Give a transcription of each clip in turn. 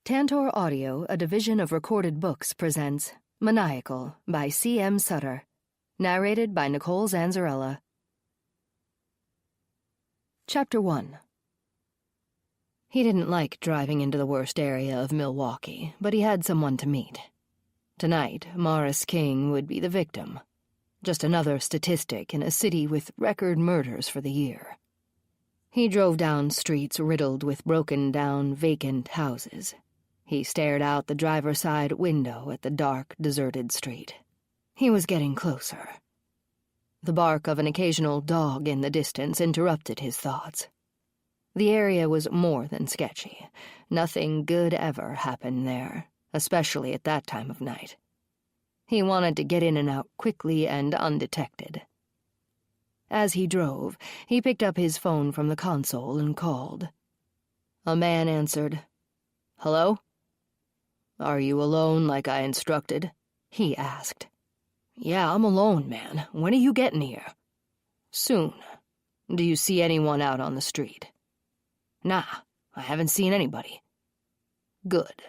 Tantor Audio, a division of Recorded Books, presents Maniacal by C.M. Sutter, narrated by Nicole Zanzarella. Chapter 1. He didn't like driving into the worst area of Milwaukee, but he had someone to meet. Tonight, Morris King would be the victim. Just another statistic in a city with record murders for the year. He drove down streets riddled with broken-down, vacant houses. He stared out the driver's side window at the dark, deserted street. He was getting closer. The bark of an occasional dog in the distance interrupted his thoughts. The area was more than sketchy. Nothing good ever happened there, especially at that time of night. He wanted to get in and out quickly and undetected. As he drove, he picked up his phone from the console and called. A man answered. "Hello? Are you alone like I instructed?" he asked. "Yeah, I'm alone, man. When are you getting here?" "Soon. Do you see anyone out on the street?" "Nah, I haven't seen anybody." "Good."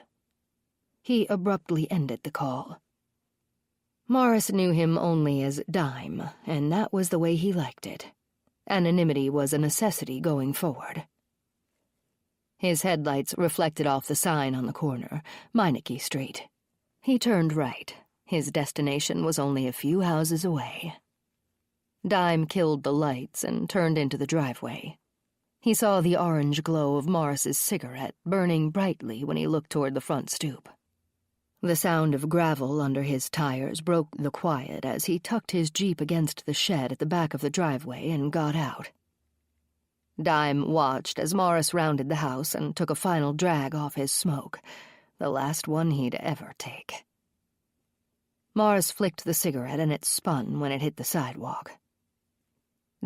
He abruptly ended the call. Morris knew him only as Dime, and that was the way he liked it. Anonymity was a necessity going forward. His headlights reflected off the sign on the corner, Meineke Street. He turned right. His destination was only a few houses away. Dime killed the lights and turned into the driveway. He saw the orange glow of Morris's cigarette burning brightly when he looked toward the front stoop. The sound of gravel under his tires broke the quiet as he tucked his Jeep against the shed at the back of the driveway and got out. Dime watched as Morris rounded the house and took a final drag off his smoke, the last one he'd ever take. Morris flicked the cigarette and it spun when it hit the sidewalk.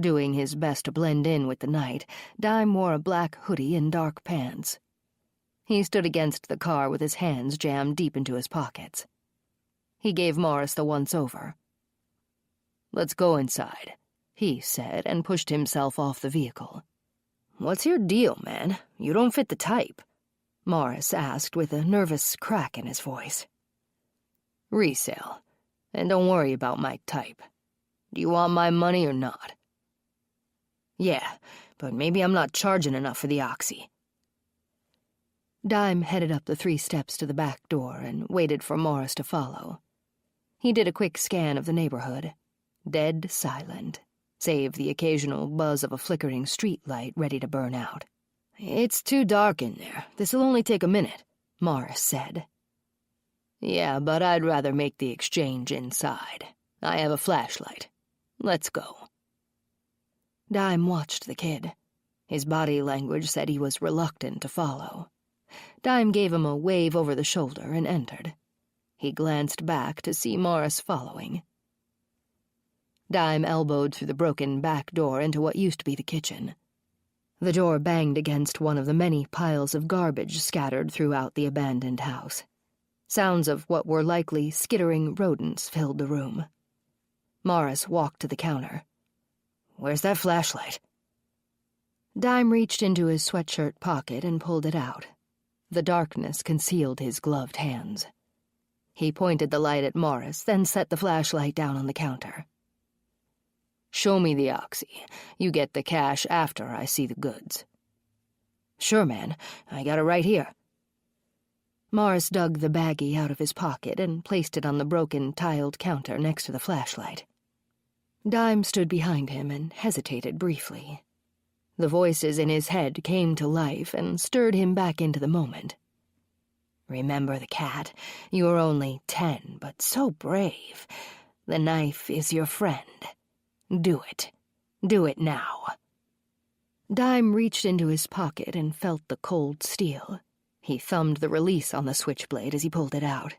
Doing his best to blend in with the night, Dime wore a black hoodie and dark pants. He stood against the car with his hands jammed deep into his pockets. He gave Morris the once-over. "Let's go inside," he said, and pushed himself off the vehicle. "What's your deal, man? You don't fit the type," Morris asked with a nervous crack in his voice. "Resale. And don't worry about my type. Do you want my money or not?" "Yeah, but maybe I'm not charging enough for the oxy." Dime headed up the 3 steps to the back door and waited for Morris to follow. He did a quick scan of the neighborhood. Dead silent, save the occasional buzz of a flickering streetlight ready to burn out. "It's too dark in there. This'll only take a minute," Morris said. "Yeah, but I'd rather make the exchange inside. I have a flashlight. Let's go." Dime watched the kid. His body language said he was reluctant to follow. Dime gave him a wave over the shoulder and entered. He glanced back to see Morris following. Dime elbowed through the broken back door into what used to be the kitchen. The door banged against one of the many piles of garbage scattered throughout the abandoned house. Sounds of what were likely skittering rodents filled the room. Morris walked to the counter. "Where's that flashlight?" Dime reached into his sweatshirt pocket and pulled it out. The darkness concealed his gloved hands. He pointed the light at Morris, then set the flashlight down on the counter. "Show me the oxy. You get the cash after I see the goods." "Sure, man. I got it right here." Morris dug the baggie out of his pocket and placed it on the broken, tiled counter next to the flashlight. Dime stood behind him and hesitated briefly. The voices in his head came to life and stirred him back into the moment. "Remember the cat? You were only 10, but so brave. The knife is your friend. Do it. Do it now." Dime reached into his pocket and felt the cold steel. He thumbed the release on the switchblade as he pulled it out.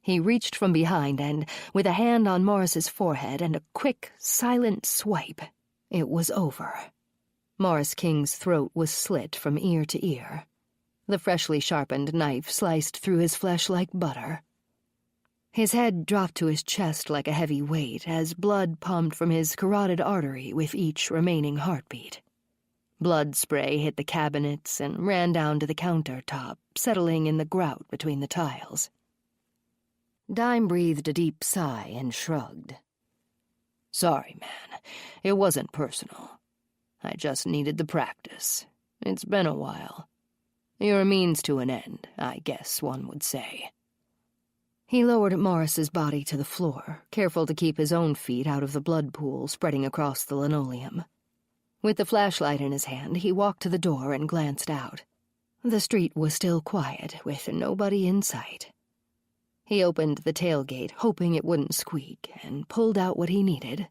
He reached from behind and, with a hand on Morris's forehead and a quick, silent swipe, it was over. Morris King's throat was slit from ear to ear. The freshly sharpened knife sliced through his flesh like butter. His head dropped to his chest like a heavy weight as blood pumped from his carotid artery with each remaining heartbeat. Blood spray hit the cabinets and ran down to the countertop, settling in the grout between the tiles. Dime breathed a deep sigh and shrugged. "Sorry, man. It wasn't personal. I just needed the practice. It's been a while. You're a means to an end, I guess one would say." He lowered Morris's body to the floor, careful to keep his own feet out of the blood pool spreading across the linoleum. With the flashlight in his hand, he walked to the door and glanced out. The street was still quiet, with nobody in sight. He opened the tailgate, hoping it wouldn't squeak, and pulled out what he needed.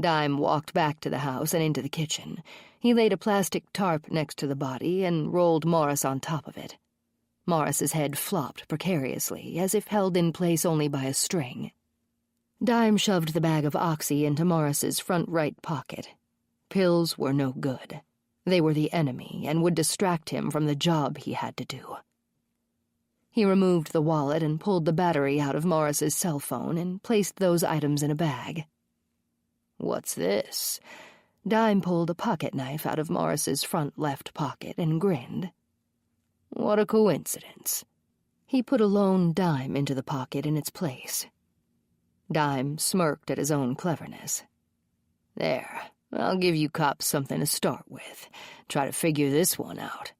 Dime walked back to the house and into the kitchen. He laid a plastic tarp next to the body and rolled Morris on top of it. Morris's head flopped precariously, as if held in place only by a string. Dime shoved the bag of Oxy into Morris's front right pocket. Pills were no good. They were the enemy and would distract him from the job he had to do. He removed the wallet and pulled the battery out of Morris's cell phone and placed those items in a bag. "What's this?" Dime pulled a pocket knife out of Morris's front left pocket and grinned. "What a coincidence." He put a lone dime into the pocket in its place. Dime smirked at his own cleverness. "There, I'll give you cops something to start with. Try to figure this one out."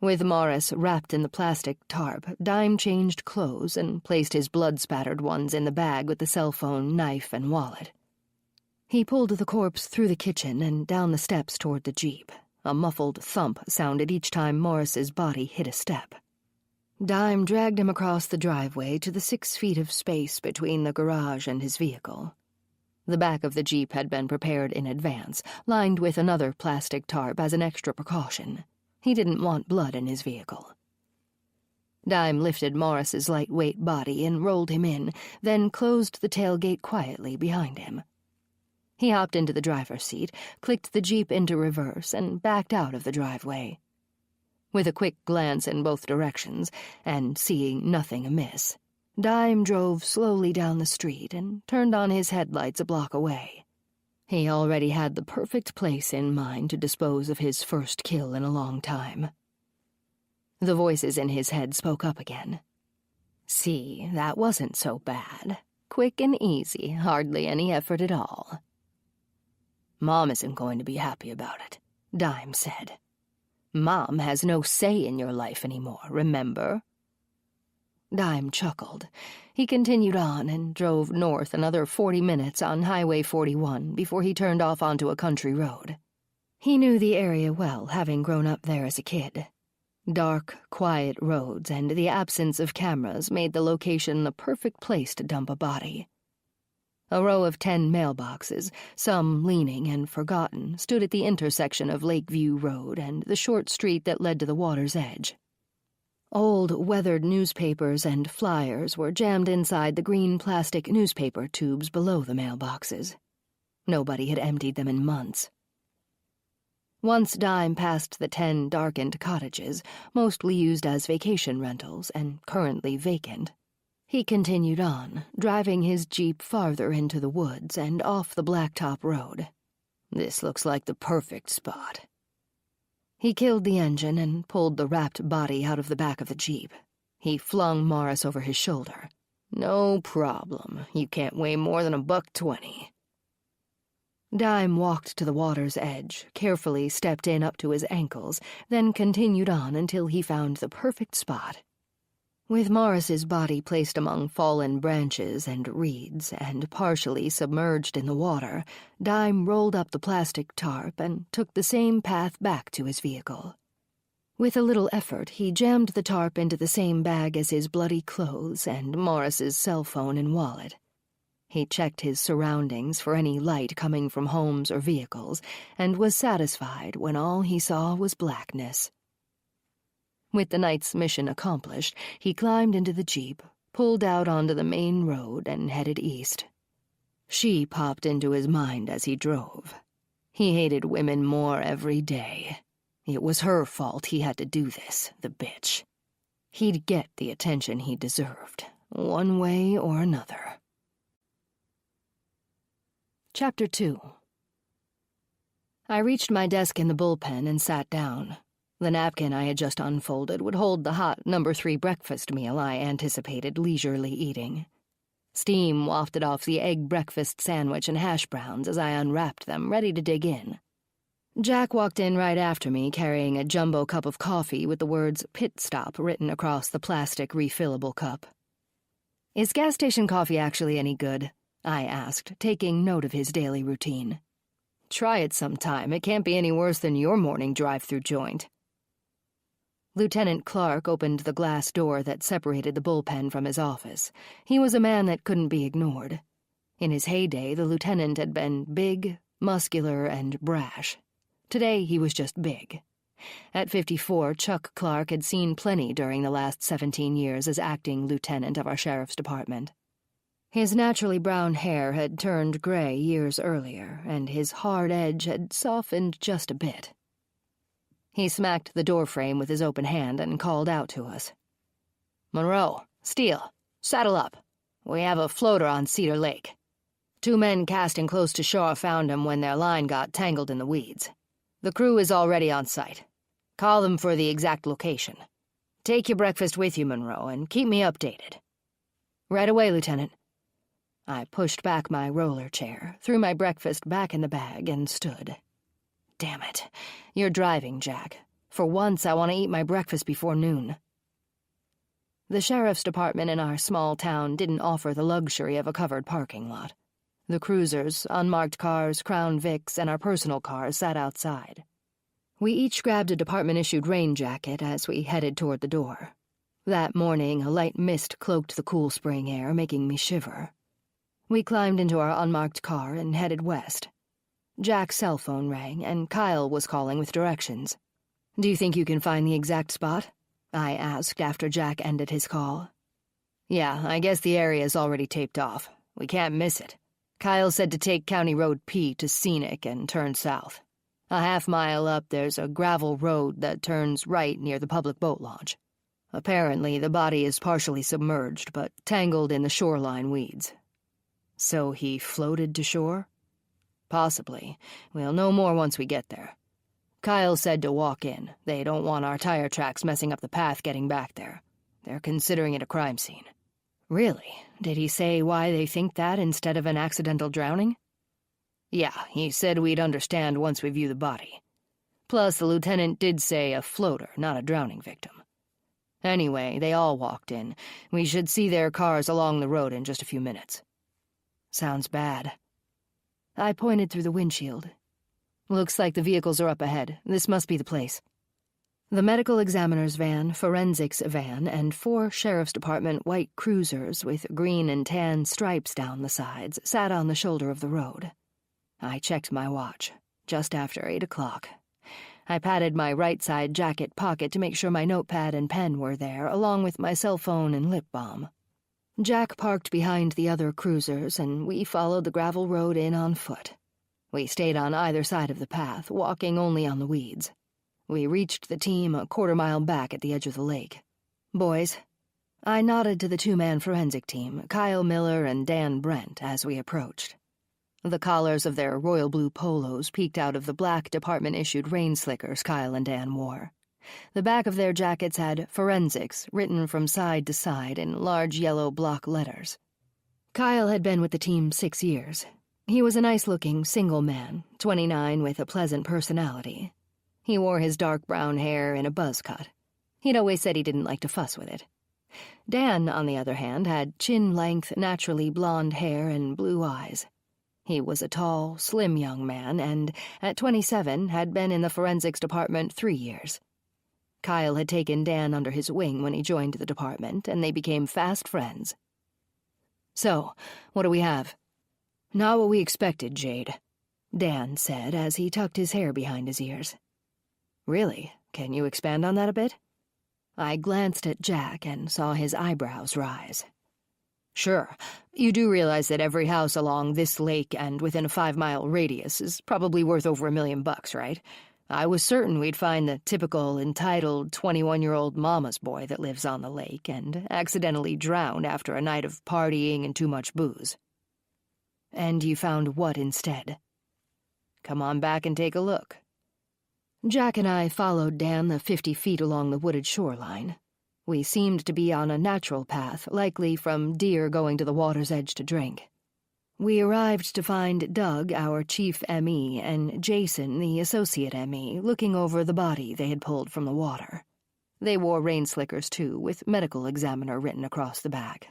With Morris wrapped in the plastic tarp, Dime changed clothes and placed his blood-spattered ones in the bag with the cell phone, knife, and wallet. He pulled the corpse through the kitchen and down the steps toward the Jeep. A muffled thump sounded each time Morris's body hit a step. Dime dragged him across the driveway to the 6 feet of space between the garage and his vehicle. The back of the Jeep had been prepared in advance, lined with another plastic tarp as an extra precaution. He didn't want blood in his vehicle. Dime lifted Morris's lightweight body and rolled him in, then closed the tailgate quietly behind him. He hopped into the driver's seat, clicked the Jeep into reverse, and backed out of the driveway. With a quick glance in both directions, and seeing nothing amiss, Dime drove slowly down the street and turned on his headlights a block away. He already had the perfect place in mind to dispose of his first kill in a long time. The voices in his head spoke up again. "See, that wasn't so bad. Quick and easy, hardly any effort at all." "Mom isn't going to be happy about it," Dime said. "Mom has no say in your life anymore, remember?" Dime chuckled. He continued on and drove north another 40 minutes on Highway 41 before he turned off onto a country road. He knew the area well, having grown up there as a kid. Dark, quiet roads and the absence of cameras made the location the perfect place to dump a body. A row of 10 mailboxes, some leaning and forgotten, stood at the intersection of Lakeview Road and the short street that led to the water's edge. Old, weathered newspapers and flyers were jammed inside the green plastic newspaper tubes below the mailboxes. Nobody had emptied them in months. Once Dime passed the 10 darkened cottages, mostly used as vacation rentals and currently vacant, he continued on, driving his Jeep farther into the woods and off the blacktop road. "This looks like the perfect spot." He killed the engine and pulled the wrapped body out of the back of the Jeep. He flung Morris over his shoulder. "No problem. You can't weigh more than $1.20. Dime walked to the water's edge, carefully stepped in up to his ankles, then continued on until he found the perfect spot. With Morris's body placed among fallen branches and reeds and partially submerged in the water, Dime rolled up the plastic tarp and took the same path back to his vehicle. With a little effort, he jammed the tarp into the same bag as his bloody clothes and Morris's cell phone and wallet. He checked his surroundings for any light coming from homes or vehicles and was satisfied when all he saw was blackness. With the night's mission accomplished, he climbed into the Jeep, pulled out onto the main road, and headed east. She popped into his mind as he drove. He hated women more every day. It was her fault he had to do this, the bitch. He'd get the attention he deserved, one way or another. Chapter 2. I reached my desk in the bullpen and sat down. The napkin I had just unfolded would hold the hot number 3 breakfast meal I anticipated leisurely eating. Steam wafted off the egg breakfast sandwich and hash browns as I unwrapped them, ready to dig in. Jack walked in right after me, carrying a jumbo cup of coffee with the words "Pit Stop" written across the plastic refillable cup. "Is gas station coffee actually any good?" I asked, taking note of his daily routine. "Try it sometime. It can't be any worse than your morning drive-through joint." Lieutenant Clark opened the glass door that separated the bullpen from his office. He was a man that couldn't be ignored. In his heyday, the lieutenant had been big, muscular, and brash. Today, he was just big. At 54, Chuck Clark had seen plenty during the last 17 years as acting lieutenant of our sheriff's department. His naturally brown hair had turned gray years earlier, and his hard edge had softened just a bit. He smacked the doorframe with his open hand and called out to us. "Monroe, Steele, saddle up. We have a floater on Cedar Lake. 2 men casting close to shore found him when their line got tangled in the weeds. The crew is already on site. Call them for the exact location. Take your breakfast with you, Monroe, and keep me updated." "Right away, Lieutenant." I pushed back my roller chair, threw my breakfast back in the bag, and stood. Damn it. You're driving, Jack. For once, I want to eat my breakfast before noon. The sheriff's department in our small town didn't offer the luxury of a covered parking lot. The cruisers, unmarked cars, Crown Vics, and our personal cars sat outside. We each grabbed a department-issued rain jacket as we headed toward the door. That morning, a light mist cloaked the cool spring air, making me shiver. We climbed into our unmarked car and headed west. Jack's cell phone rang, and Kyle was calling with directions. "Do you think you can find the exact spot?" I asked after Jack ended his call. "Yeah, I guess the area's already taped off. We can't miss it. Kyle said to take County Road P to Scenic and turn south. A half-mile up, there's a gravel road that turns right near the public boat launch. Apparently, the body is partially submerged, but tangled in the shoreline weeds." "So he floated to shore?" "Possibly. We'll know more once we get there. Kyle said to walk in. They don't want our tire tracks messing up the path getting back there. They're considering it a crime scene." "Really? Did he say why they think that instead of an accidental drowning?" "Yeah, he said we'd understand once we view the body. Plus, the lieutenant did say a floater, not a drowning victim. Anyway, they all walked in. We should see their cars along the road in just a few minutes." "Sounds bad." I pointed through the windshield. "Looks like the vehicles are up ahead. This must be the place." The medical examiner's van, forensics van, and 4 sheriff's department white cruisers with green and tan stripes down the sides sat on the shoulder of the road. I checked my watch. Just after 8 o'clock. I patted my right-side jacket pocket to make sure my notepad and pen were there, along with my cell phone and lip balm. Jack parked behind the other cruisers, and we followed the gravel road in on foot. We stayed on either side of the path, walking only on the weeds. We reached the team a quarter-mile back at the edge of the lake. "Boys." I nodded to the 2-man forensic team, Kyle Miller and Dan Brent, as we approached. The collars of their royal blue polos peeked out of the black department-issued rain slickers Kyle and Dan wore. The back of their jackets had "Forensics" written from side to side in large yellow block letters. Kyle had been with the team 6 years. He was a nice-looking, single man, 29 with a pleasant personality. He wore his dark brown hair in a buzz cut. He'd always said he didn't like to fuss with it. Dan, on the other hand, had chin-length, naturally blonde hair and blue eyes. He was a tall, slim young man and, at 27, had been in the forensics department 3 years. Kyle had taken Dan under his wing when he joined the department, and they became fast friends. "So, what do we have?" "Not what we expected, Jade," Dan said as he tucked his hair behind his ears. "Really? Can you expand on that a bit?" I glanced at Jack and saw his eyebrows rise. "Sure. You do realize that every house along this lake and within a 5-mile radius is probably worth over $1 million, right? I was certain we'd find the typical entitled 21-year-old mama's boy that lives on the lake and accidentally drowned after a night of partying and too much booze." "And you found what instead?" Come on back and take a look." Jack and I followed Dan the 50 feet along the wooded shoreline. We seemed to be on a natural path, likely from deer going to the water's edge to drink. We arrived to find Doug, our chief ME, and Jason, the associate ME, looking over the body they had pulled from the water. They wore rain slickers, too, with medical examiner written across the back.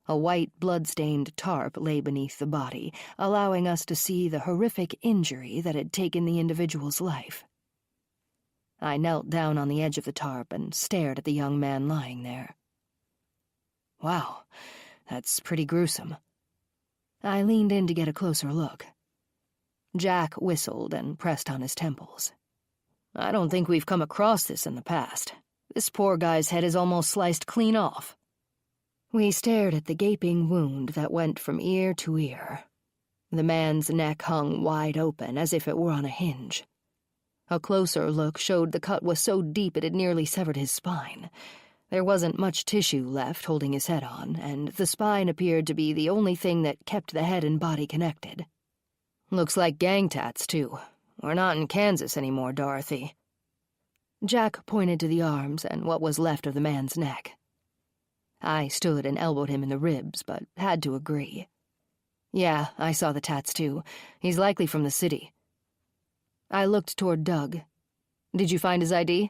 A white, blood-stained tarp lay beneath the body, allowing us to see the horrific injury that had taken the individual's life. I knelt down on the edge of the tarp and stared at the young man lying there. "Wow, that's pretty gruesome." I leaned in to get a closer look. Jack whistled and pressed on his temples. "I don't think we've come across this in the past. This poor guy's head is almost sliced clean off." We stared at the gaping wound that went from ear to ear. The man's neck hung wide open, as if it were on a hinge. A closer look showed the cut was so deep it had nearly severed his spine. There wasn't much tissue left holding his head on, and the spine appeared to be the only thing that kept the head and body connected. "Looks like gang tats, too. We're not in Kansas anymore, Dorothy." Jack pointed to the arms and what was left of the man's neck. I stood and elbowed him in the ribs, but had to agree. "Yeah, I saw the tats, too. He's likely from the city." I looked toward Doug. "Did you find his ID?"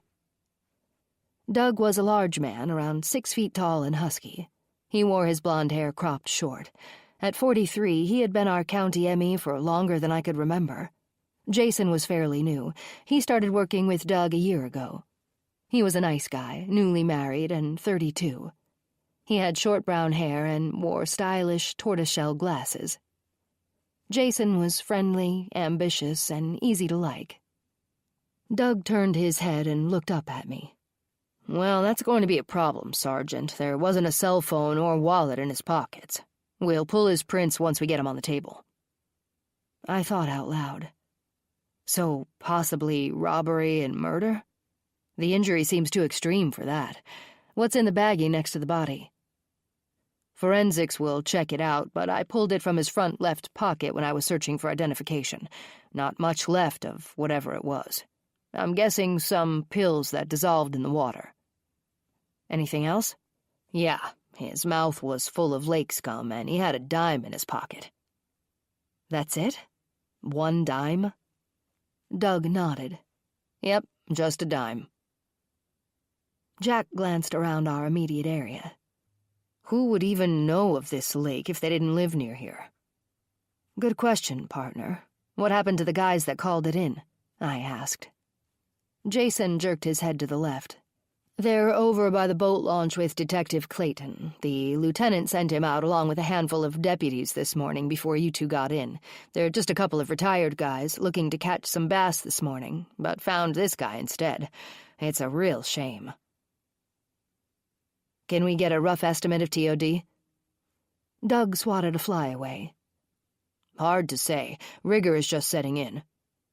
Doug was a large man, around 6 feet tall and husky. He wore his blonde hair cropped short. At 43, he had been our county ME for longer than I could remember. Jason was fairly new. He started working with Doug a year ago. He was a nice guy, newly married and 32. He had short brown hair and wore stylish tortoiseshell glasses. Jason was friendly, ambitious, and easy to like. Doug turned his head and looked up at me. "Well, that's going to be a problem, Sergeant. There wasn't a cell phone or wallet in his pockets. We'll pull his prints once we get him on the table." I thought out loud. So, possibly robbery and murder? The injury seems too extreme for that. What's in the baggie next to the body? "Forensics will check it out, but I pulled it from his front left pocket when I was searching for identification. Not much left of whatever it was. I'm guessing some pills that dissolved in the water." "Anything else?" "Yeah, his mouth was full of lake scum and he had a dime in his pocket." "That's it? 1 dime?" Doug nodded. "Yep, just a dime." Jack glanced around our immediate area. "Who would even know of this lake if they didn't live near here?" "Good question, partner. What happened to the guys that called it in?" I asked. Jason jerked his head to the left. "They're over by the boat launch with Detective Clayton. The lieutenant sent him out along with a handful of deputies this morning before you two got in. They're just a couple of retired guys looking to catch some bass this morning, but found this guy instead. It's a real shame." "Can we get a rough estimate of TOD?" Doug swatted a fly away. "Hard to say. Rigor is just setting in.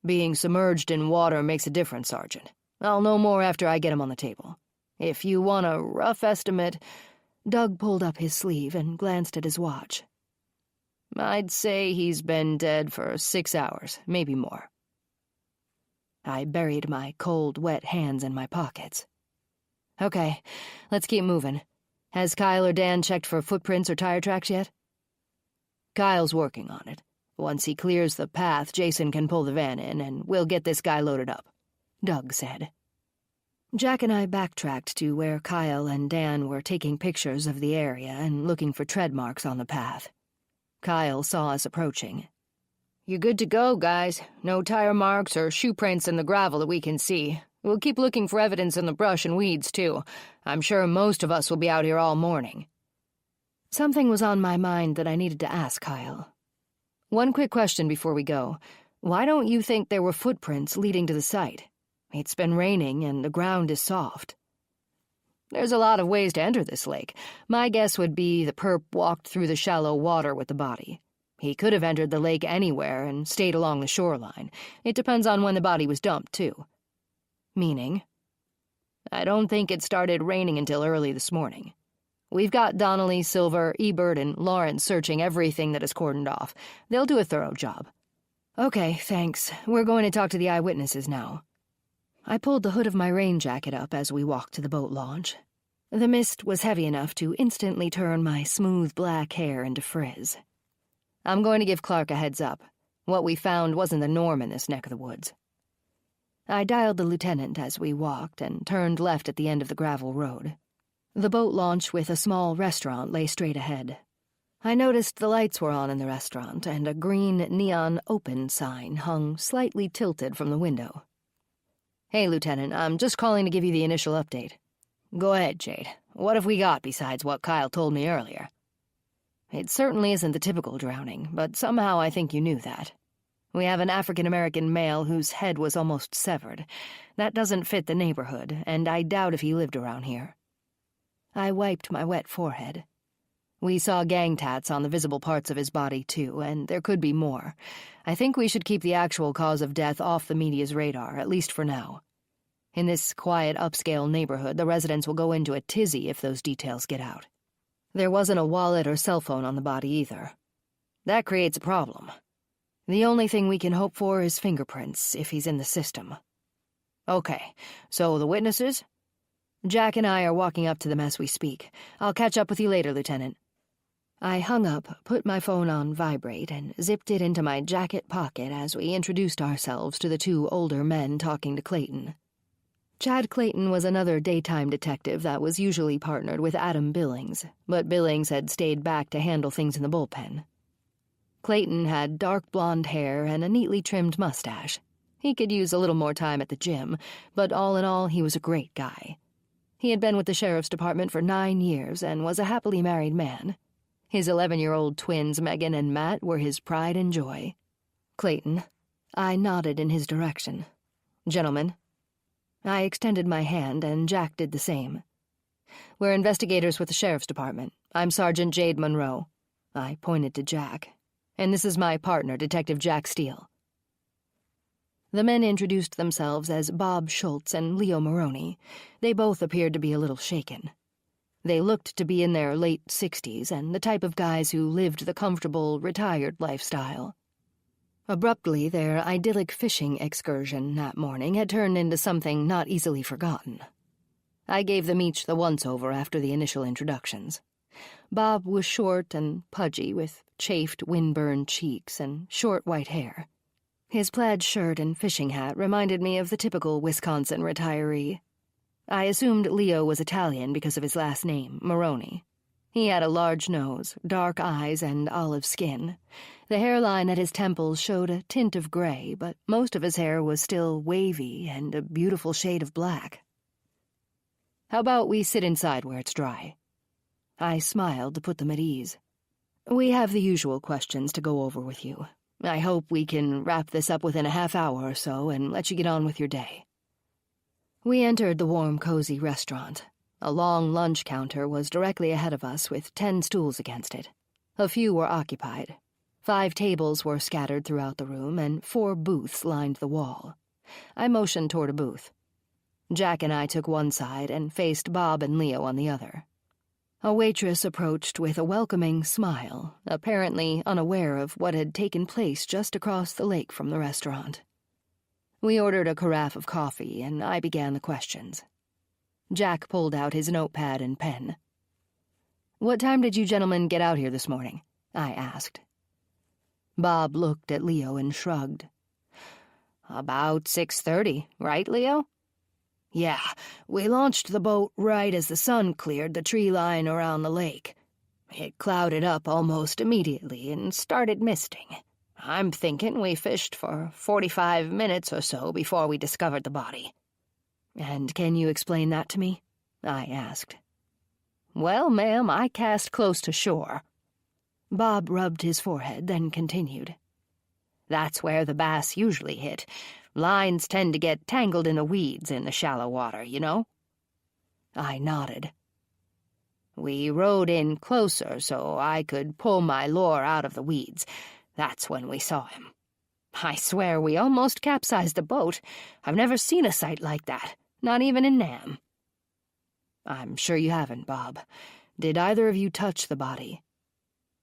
Being submerged in water makes a difference, Sergeant. I'll know more after I get him on the table. If you want a rough estimate—" Doug pulled up his sleeve and glanced at his watch. "I'd say he's been dead for 6 hours, maybe more." I buried my cold, wet hands in my pockets. "Okay, let's keep moving. Has Kyle or Dan checked for footprints or tire tracks yet?" "Kyle's working on it. Once he clears the path, Jason can pull the van in, and we'll get this guy loaded up," Doug said. Jack and I backtracked to where Kyle and Dan were taking pictures of the area and looking for tread marks on the path. Kyle saw us approaching. "You're good to go, guys. No tire marks or shoe prints in the gravel that we can see. We'll keep looking for evidence in the brush and weeds, too. I'm sure most of us will be out here all morning." Something was on my mind that I needed to ask Kyle. "One quick question before we go. Why don't you think there were footprints leading to the site? It's been raining and the ground is soft." "There's a lot of ways to enter this lake. My guess would be the perp walked through the shallow water with the body. He could have entered the lake anywhere and stayed along the shoreline. It depends on when the body was dumped, too." "Meaning?" "I don't think it started raining until early this morning. We've got Donnelly, Silver, Ebert, and Lawrence searching everything that is cordoned off. They'll do a thorough job. Okay, thanks. We're going to talk to the eyewitnesses now. I pulled the hood of my rain jacket up as we walked to the boat launch. The mist was heavy enough to instantly turn my smooth black hair into frizz. I'm going to give Clark a heads up. What we found wasn't the norm in this neck of the woods. I dialed the lieutenant as we walked and turned left at the end of the gravel road. The boat launch with a small restaurant lay straight ahead. I noticed the lights were on in the restaurant, and a green neon open sign hung slightly tilted from the window. Hey, Lieutenant, I'm just calling to give you the initial update. Go ahead, Jade. What have we got besides what Kyle told me earlier? It certainly isn't the typical drowning, but somehow I think you knew that. We have an African-American male whose head was almost severed. That doesn't fit the neighborhood, and I doubt if he lived around here. I wiped my wet forehead. We saw gang tats on the visible parts of his body, too, and there could be more. I think we should keep the actual cause of death off the media's radar, at least for now. In this quiet, upscale neighborhood, the residents will go into a tizzy if those details get out. There wasn't a wallet or cell phone on the body either. That creates a problem. The only thing we can hope for is fingerprints, if he's in the system. Okay, so the witnesses? Jack and I are walking up to them as we speak. I'll catch up with you later, Lieutenant. I hung up, put my phone on vibrate, and zipped it into my jacket pocket as we introduced ourselves to the two older men talking to Clayton. Chad Clayton was another daytime detective that was usually partnered with Adam Billings, but Billings had stayed back to handle things in the bullpen. Clayton had dark blonde hair and a neatly trimmed mustache. He could use a little more time at the gym, but all in all, he was a great guy. He had been with the sheriff's department for 9 years and was a happily married man. His 11-year-old twins, Megan and Matt, were his pride and joy. Clayton. I nodded in his direction. Gentlemen. I extended my hand, and Jack did the same. We're investigators with the sheriff's department. I'm Sergeant Jade Monroe. I pointed to Jack. And this is my partner, Detective Jack Steele. The men introduced themselves as Bob Schultz and Leo Maroney. They both appeared to be a little shaken. They looked to be in their late 60s and the type of guys who lived the comfortable, retired lifestyle. Abruptly, their idyllic fishing excursion that morning had turned into something not easily forgotten. I gave them each the once-over after the initial introductions. Bob was short and pudgy, with chafed, wind-burned cheeks and short white hair. His plaid shirt and fishing hat reminded me of the typical Wisconsin retiree. I assumed Leo was Italian because of his last name, Maroney. He had a large nose, dark eyes, and olive skin. The hairline at his temples showed a tint of gray, but most of his hair was still wavy and a beautiful shade of black. How about we sit inside where it's dry? I smiled to put them at ease. We have the usual questions to go over with you. I hope we can wrap this up within a half hour or so and let you get on with your day. We entered the warm, cozy restaurant. A long lunch counter was directly ahead of us with 10 stools against it. A few were occupied. 5 tables were scattered throughout the room, and 4 booths lined the wall. I motioned toward a booth. Jack and I took one side and faced Bob and Leo on the other. A waitress approached with a welcoming smile, apparently unaware of what had taken place just across the lake from the restaurant. We ordered a carafe of coffee, and I began the questions. Jack pulled out his notepad and pen. "What time did you gentlemen get out here this morning?" I asked. Bob looked at Leo and shrugged. "About 6:30, right, Leo?" "Yeah, we launched the boat right as the sun cleared the tree line around the lake. It clouded up almost immediately and started misting. I'm thinking we fished for 45 minutes or so before we discovered the body." "And can you explain that to me?" I asked. "Well, ma'am, I cast close to shore." Bob rubbed his forehead, then continued. "That's where the bass usually hit. Lines tend to get tangled in the weeds in the shallow water, you know?" I nodded. "We rode in closer so I could pull my lure out of the weeds. That's when we saw him. I swear we almost capsized the boat. I've never seen a sight like that, not even in Nam." "I'm sure you haven't, Bob. Did either of you touch the body?"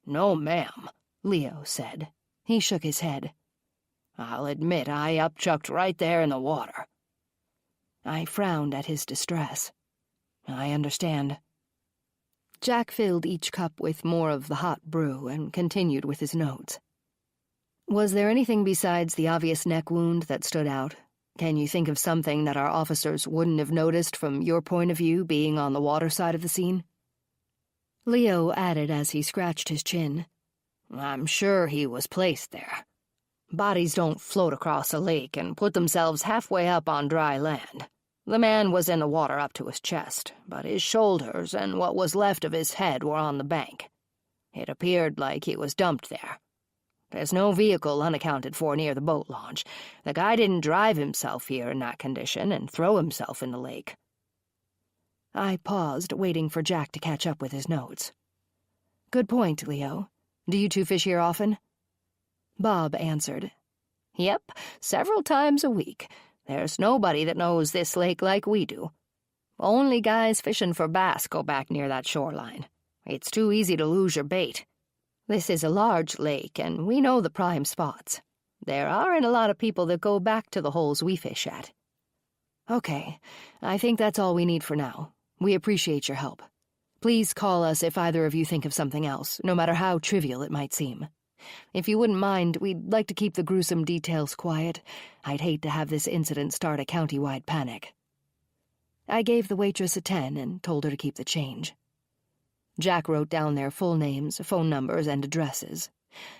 "No, ma'am," Leo said. He shook his head. I'll admit I upchucked right there in the water." I frowned at his distress. "I understand." Jack filled each cup with more of the hot brew and continued with his notes. "Was there anything besides the obvious neck wound that stood out? Can you think of something that our officers wouldn't have noticed from your point of view, being on the water side of the scene?" Leo added as he scratched his chin. "I'm sure he was placed there. Bodies don't float across a lake and put themselves halfway up on dry land. The man was in the water up to his chest, but his shoulders and what was left of his head were on the bank. It appeared like he was dumped there. There's no vehicle unaccounted for near the boat launch. The guy didn't drive himself here in that condition and throw himself in the lake." I paused, waiting for Jack to catch up with his notes. "Good point, Leo. Do you two fish here often?" Bob answered. "Yep, several times a week. There's nobody that knows this lake like we do. Only guys fishing for bass go back near that shoreline. It's too easy to lose your bait. This is a large lake, and we know the prime spots. There aren't a lot of people that go back to the holes we fish at." "Okay, I think that's all we need for now. We appreciate your help. Please call us if either of you think of something else, no matter how trivial it might seem. If you wouldn't mind, we'd like to keep the gruesome details quiet. I'd hate to have this incident start a county-wide panic." I gave the waitress a 10 and told her to keep the change. Jack wrote down their full names, phone numbers, and addresses.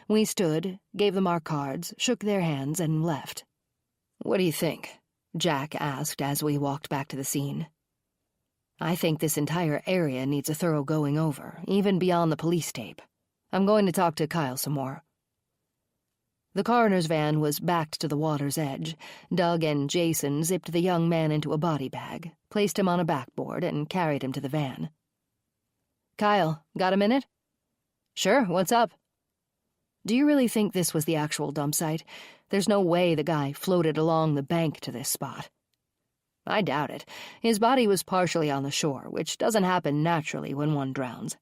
We stood, gave them our cards, shook their hands, and left. "What do you think?" Jack asked as we walked back to the scene. "I think this entire area needs a thorough going over, even beyond the police tape. I'm going to talk to Kyle some more." The coroner's van was backed to the water's edge. Doug and Jason zipped the young man into a body bag, placed him on a backboard, and carried him to the van. "Kyle, got a minute?" "Sure, what's up?" "Do you really think this was the actual dump site? There's no way the guy floated along the bank to this spot." "I doubt it. His body was partially on the shore, which doesn't happen naturally when one drowns.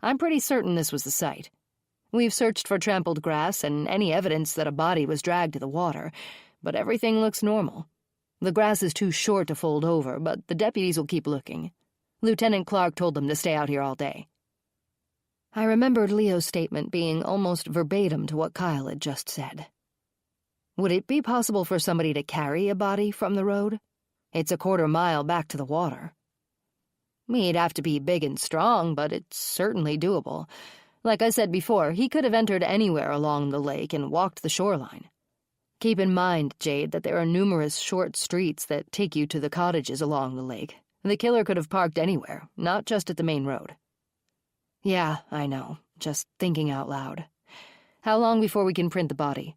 I'm pretty certain this was the site. We've searched for trampled grass and any evidence that a body was dragged to the water, but everything looks normal. The grass is too short to fold over, but the deputies will keep looking. Lieutenant Clark told them to stay out here all day." I remembered Leo's statement being almost verbatim to what Kyle had just said. Would it be possible for somebody to carry a body from the road? It's a quarter mile back to the water. He'd have to be big and strong, but it's certainly doable. Like I said before, he could have entered anywhere along the lake and walked the shoreline. Keep in mind, Jade, that there are numerous short streets that take you to the cottages along the lake. The killer could have parked anywhere, not just at the main road. "Yeah, I know. Just thinking out loud. How long before we can print the body?"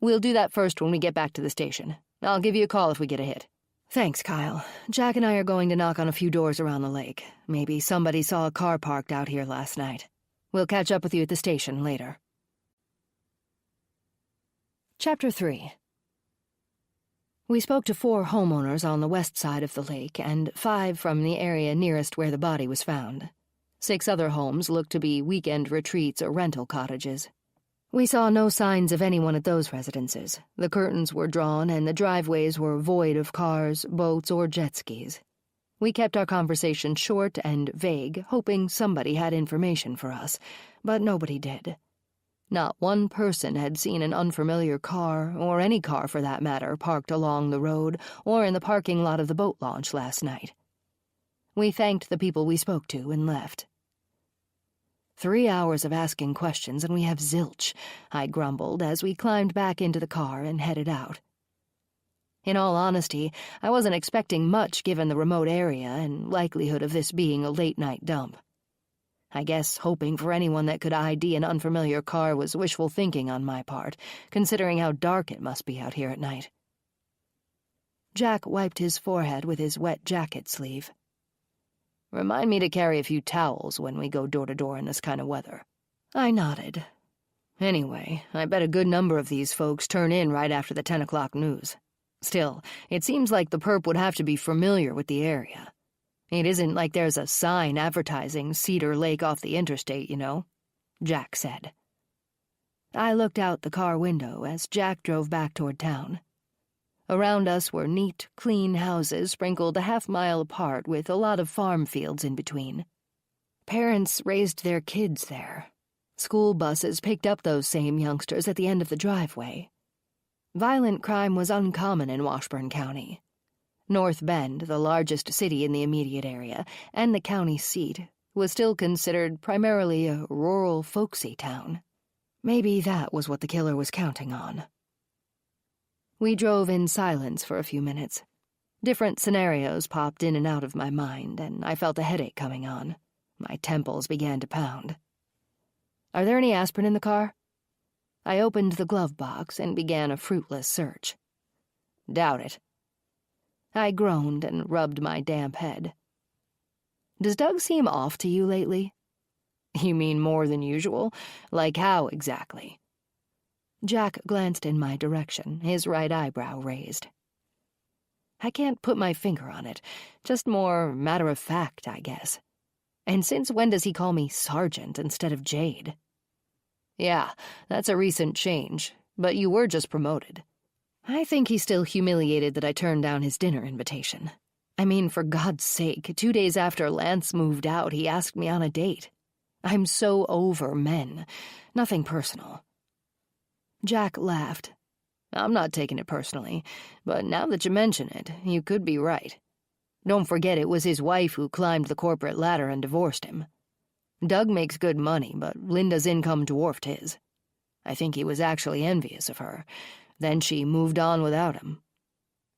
"We'll do that first when we get back to the station. I'll give you a call if we get a hit." "Thanks, Kyle. Jack and I are going to knock on a few doors around the lake. Maybe somebody saw a car parked out here last night. We'll catch up with you at the station later." Chapter 3. We spoke to 4 homeowners on the west side of the lake and 5 from the area nearest where the body was found. 6 other homes looked to be weekend retreats or rental cottages. We saw no signs of anyone at those residences. The curtains were drawn and the driveways were void of cars, boats, or jet skis. We kept our conversation short and vague, hoping somebody had information for us, but nobody did. Not one person had seen an unfamiliar car, or any car for that matter, parked along the road or in the parking lot of the boat launch last night. We thanked the people we spoke to and left. 3 hours of asking questions and we have zilch, I grumbled as we climbed back into the car and headed out. In all honesty, I wasn't expecting much given the remote area and likelihood of this being a late-night dump. I guess hoping for anyone that could ID an unfamiliar car was wishful thinking on my part, considering how dark it must be out here at night. Jack wiped his forehead with his wet jacket sleeve. "Remind me to carry a few towels when we go door to door in this kind of weather." I nodded. "Anyway, I bet a good number of these folks turn in right after the 10 o'clock news. Still, it seems like the perp would have to be familiar with the area. It isn't like there's a sign advertising Cedar Lake off the interstate, you know," Jack said. I looked out the car window as Jack drove back toward town. Around us were neat, clean houses sprinkled a half-mile apart with a lot of farm fields in between. Parents raised their kids there. School buses picked up those same youngsters at the end of the driveway. Violent crime was uncommon in Washburn County. North Bend, the largest city in the immediate area, and the county seat, was still considered primarily a rural, folksy town. Maybe that was what the killer was counting on. We drove in silence for a few minutes. Different scenarios popped in and out of my mind, and I felt a headache coming on. My temples began to pound. "Are there any aspirin in the car?" I opened the glove box and began a fruitless search. "Doubt it." I groaned and rubbed my damp head. "Does Doug seem off to you lately?" "You mean more than usual? Like how, exactly?" Jack glanced in my direction, his right eyebrow raised. "I can't put my finger on it. Just more matter-of-fact, I guess. And since when does he call me Sergeant instead of Jade?" "Yeah, that's a recent change, but you were just promoted." I think he's still humiliated that I turned down his dinner invitation. I mean, for God's sake, 2 days after Lance moved out, he asked me on a date. I'm so over men. Nothing personal. Jack laughed. "I'm not taking it personally, but now that you mention it, you could be right. Don't forget it was his wife who climbed the corporate ladder and divorced him. Doug makes good money, but Linda's income dwarfed his. I think he was actually envious of her. Then she moved on without him.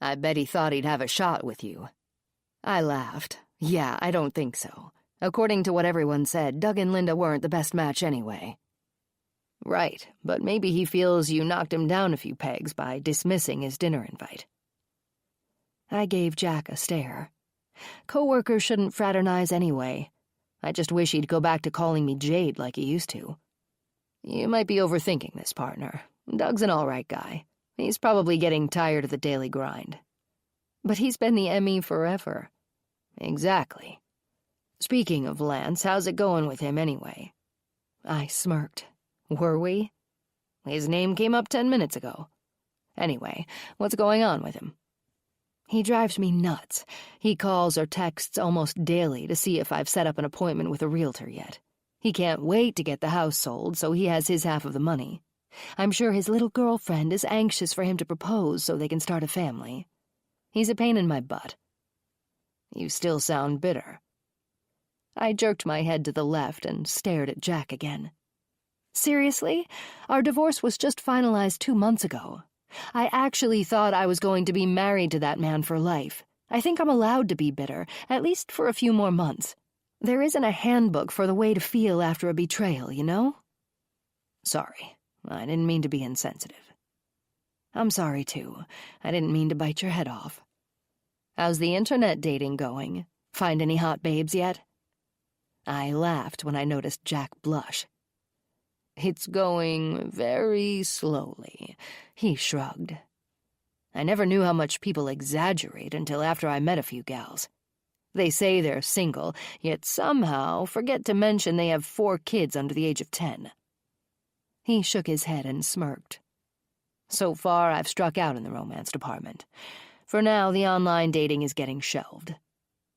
I bet he thought he'd have a shot with you." I laughed. "Yeah, I don't think so. According to what everyone said, Doug and Linda weren't the best match anyway." "Right, but maybe he feels you knocked him down a few pegs by dismissing his dinner invite." I gave Jack a stare. Coworkers shouldn't fraternize anyway. I just wish he'd go back to calling me Jade like he used to. "You might be overthinking this, partner. Doug's an all-right guy. He's probably getting tired of the daily grind." "But he's been the ME forever." "Exactly. Speaking of Lance, how's it going with him anyway?" I smirked. Were we? His name came up 10 minutes ago. Anyway, what's going on with him? He drives me nuts. He calls or texts almost daily to see if I've set up an appointment with a realtor yet. He can't wait to get the house sold, so he has his half of the money. I'm sure his little girlfriend is anxious for him to propose so they can start a family. He's a pain in my butt. You still sound bitter. I jerked my head to the left and stared at Jack again. Seriously? Our divorce was just finalized 2 months ago. I actually thought I was going to be married to that man for life. I think I'm allowed to be bitter, at least for a few more months. There isn't a handbook for the way to feel after a betrayal, you know? Sorry. I didn't mean to be insensitive. I'm sorry, too. I didn't mean to bite your head off. How's the internet dating going? Find any hot babes yet? I laughed when I noticed Jack blush. It's going very slowly, he shrugged. I never knew how much people exaggerate until after I met a few gals. They say they're single, yet somehow forget to mention they have 4 kids under the age of 10. He shook his head and smirked. So far, I've struck out in the romance department. For now, the online dating is getting shelved.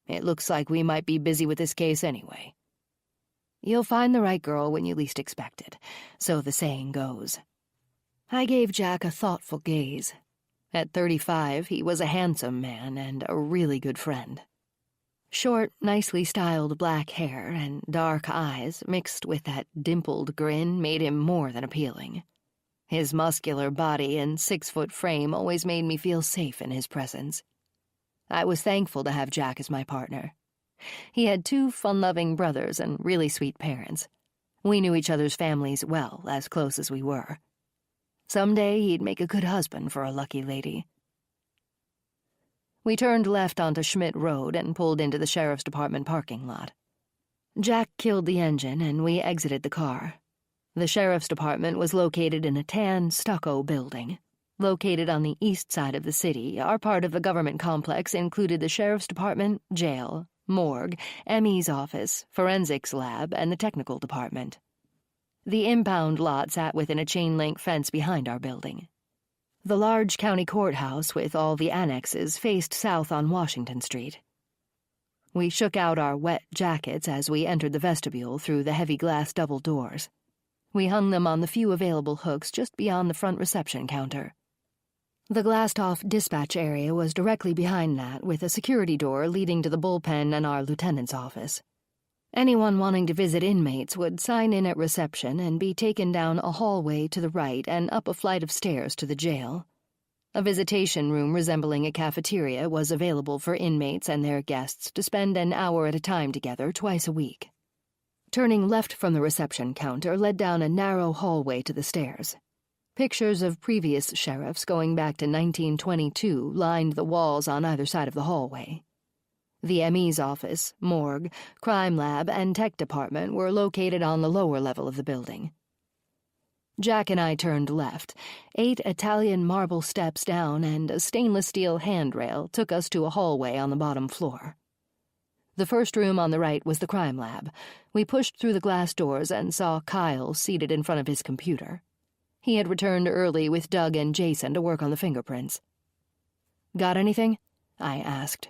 It looks like we might be busy with this case anyway. You'll find the right girl when you least expect it, so the saying goes. I gave Jack a thoughtful gaze. At 35, he was a handsome man and a really good friend. Short, nicely styled black hair and dark eyes mixed with that dimpled grin made him more than appealing. His muscular body and 6-foot frame always made me feel safe in his presence. I was thankful to have Jack as my partner. He had 2 fun-loving brothers and really sweet parents. We knew each other's families well, as close as we were. Someday he'd make a good husband for a lucky lady. We turned left onto Schmidt Road and pulled into the Sheriff's Department parking lot. Jack killed the engine and we exited the car. The Sheriff's Department was located in a tan stucco building. Located on the east side of the city, our part of the government complex included the Sheriff's Department, jail, morgue, ME's office, forensics lab, and the technical department. The impound lot sat within a chain-link fence behind our building. The large county courthouse with all the annexes faced south on Washington Street. We shook out our wet jackets as we entered the vestibule through the heavy glass double doors. We hung them on the few available hooks just beyond the front reception counter. The glassed-off dispatch area was directly behind that, with a security door leading to the bullpen and our lieutenant's office. Anyone wanting to visit inmates would sign in at reception and be taken down a hallway to the right and up a flight of stairs to the jail. A visitation room resembling a cafeteria was available for inmates and their guests to spend an hour at a time together twice a week. Turning left from the reception counter led down a narrow hallway to the stairs. Pictures of previous sheriffs going back to 1922 lined the walls on either side of the hallway. The ME's office, morgue, crime lab, and tech department were located on the lower level of the building. Jack and I turned left. 8 Italian marble steps down and a stainless steel handrail took us to a hallway on the bottom floor. The first room on the right was the crime lab. We pushed through the glass doors and saw Kyle seated in front of his computer. He had returned early with Doug and Jason to work on the fingerprints. "Got anything?" I asked.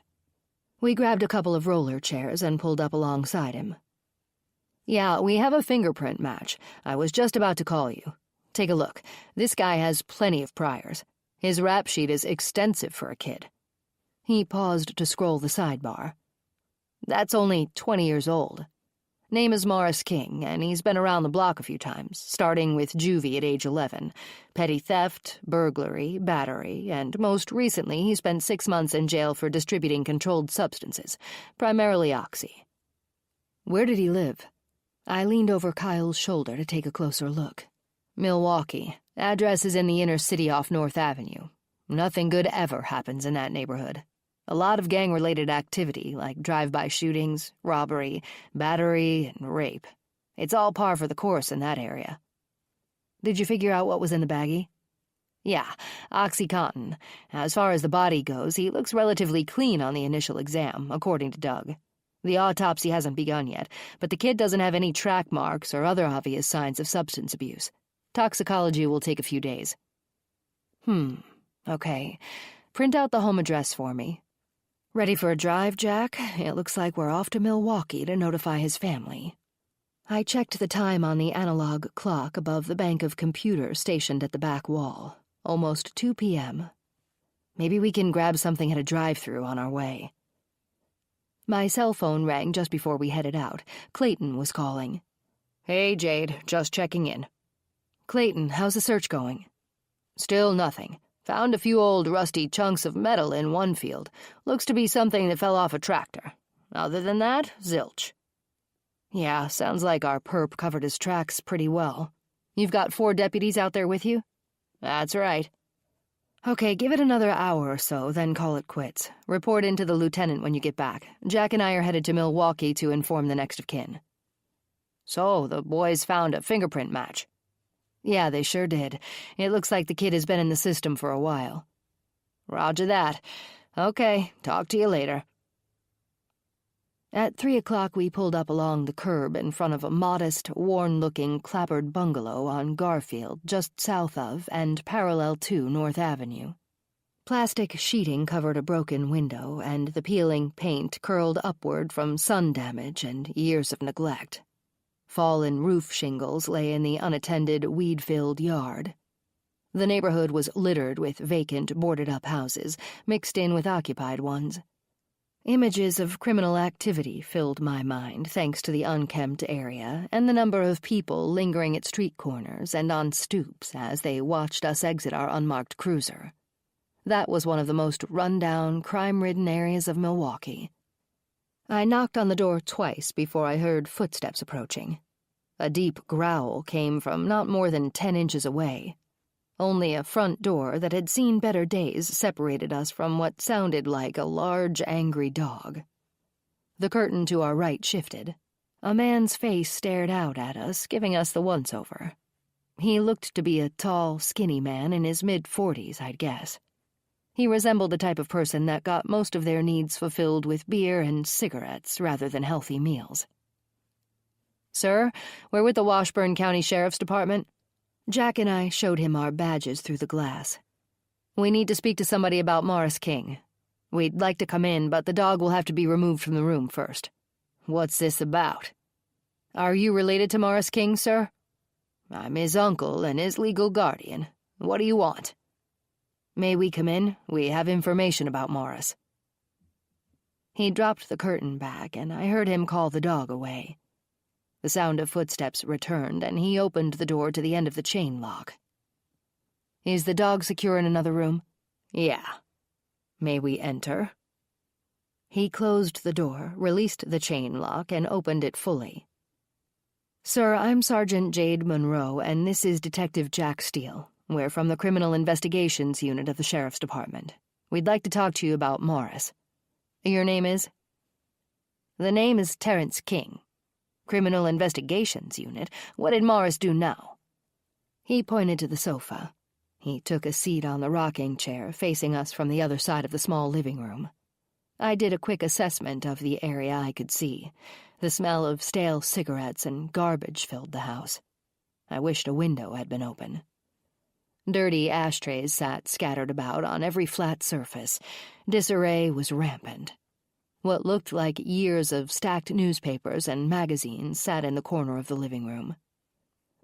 We grabbed a couple of roller chairs and pulled up alongside him. "Yeah, we have a fingerprint match. I was just about to call you. Take a look. This guy has plenty of priors. His rap sheet is extensive for a kid." He paused to scroll the sidebar. "That's only 20 years old. Name is Morris King, and he's been around the block a few times, starting with juvie at age 11. Petty theft, burglary, battery, and most recently he spent 6 months in jail for distributing controlled substances, primarily oxy." "Where did he live?" I leaned over Kyle's shoulder to take a closer look. "Milwaukee. Address is in the inner city off North Avenue. Nothing good ever happens in that neighborhood. A lot of gang-related activity, like drive-by shootings, robbery, battery, and rape. It's all par for the course in that area." "Did you figure out what was in the baggie?" "Yeah, OxyContin. As far as the body goes, he looks relatively clean on the initial exam, according to Doug. The autopsy hasn't begun yet, but the kid doesn't have any track marks or other obvious signs of substance abuse. Toxicology will take a few days." Okay. Print out the home address for me. "Ready for a drive, Jack? It looks like we're off to Milwaukee to notify his family." I checked the time on the analog clock above the bank of computers stationed at the back wall. Almost 2 p.m. Maybe we can grab something at a drive-thru on our way. My cell phone rang just before we headed out. Clayton was calling. "Hey, Jade, just checking in." "Clayton, how's the search going?" "Still nothing. Found a few old rusty chunks of metal in one field. Looks to be something that fell off a tractor. Other than that, zilch." "Yeah, sounds like our perp covered his tracks pretty well. You've got 4 deputies out there with you?" "That's right." "Okay, give it another hour or so, then call it quits. Report in to the lieutenant when you get back. Jack and I are headed to Milwaukee to inform the next of kin." "So, the boys found a fingerprint match?" "Yeah, they sure did. It looks like the kid has been in the system for a while." "Roger that. Okay, talk to you later." At 3 o'clock we pulled up along the curb in front of a modest, worn-looking clapboard bungalow on Garfield, just south of and parallel to North Avenue. Plastic sheeting covered a broken window, and the peeling paint curled upward from sun damage and years of neglect. Fallen roof shingles lay in the unattended, weed-filled yard. The neighborhood was littered with vacant, boarded-up houses, mixed in with occupied ones. Images of criminal activity filled my mind, thanks to the unkempt area and the number of people lingering at street corners and on stoops as they watched us exit our unmarked cruiser. That was one of the most run-down, crime-ridden areas of Milwaukee. I knocked on the door twice before I heard footsteps approaching. A deep growl came from not more than 10 inches away. Only a front door that had seen better days separated us from what sounded like a large, angry dog. The curtain to our right shifted. A man's face stared out at us, giving us the once-over. He looked to be a tall, skinny man in his mid-40s, I'd guess. He resembled the type of person that got most of their needs fulfilled with beer and cigarettes rather than healthy meals. Sir, we're with the Washburn County Sheriff's Department. Jack and I showed him our badges through the glass. We need to speak to somebody about Morris King. We'd like to come in, but the dog will have to be removed from the room first. What's this about? Are you related to Morris King, sir? I'm his uncle and his legal guardian. What do you want? May we come in? We have information about Morris. He dropped the curtain back, and I heard him call the dog away. The sound of footsteps returned, and he opened the door to the end of the chain lock. Is the dog secure in another room? Yeah. May we enter? He closed the door, released the chain lock, and opened it fully. Sir, I'm Sergeant Jade Monroe, and this is Detective Jack Steele. We're from the Criminal Investigations Unit of the Sheriff's Department. We'd like to talk to you about Morris. Your name is? The name is Terrence King. Criminal Investigations Unit. What did Morris do now? He pointed to the sofa. He took a seat on the rocking chair, facing us from the other side of the small living room. I did a quick assessment of the area I could see. The smell of stale cigarettes and garbage filled the house. I wished a window had been open. Dirty ashtrays sat scattered about on every flat surface. Disarray was rampant. What looked like years of stacked newspapers and magazines sat in the corner of the living room.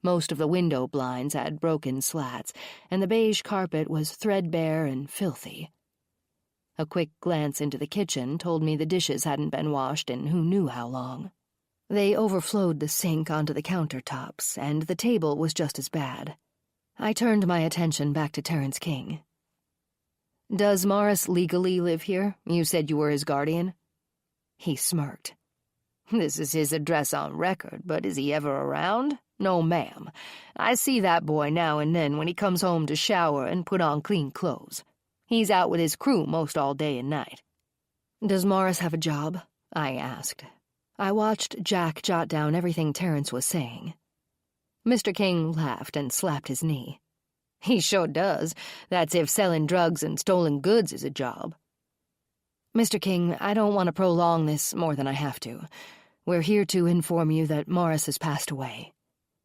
Most of the window blinds had broken slats, and the beige carpet was threadbare and filthy. A quick glance into the kitchen told me the dishes hadn't been washed in who knew how long. They overflowed the sink onto the countertops, and the table was just as bad. I turned my attention back to Terrence King. Does Morris legally live here? You said you were his guardian? He smirked. This is his address on record, but is he ever around? No, ma'am. I see that boy now and then when he comes home to shower and put on clean clothes. He's out with his crew most all day and night. Does Morris have a job? I asked. I watched Jack jot down everything Terrence was saying. Mr. King laughed and slapped his knee. He sure does. That's if selling drugs and stolen goods is a job. Mr. King, I don't want to prolong this more than I have to. We're here to inform you that Morris has passed away.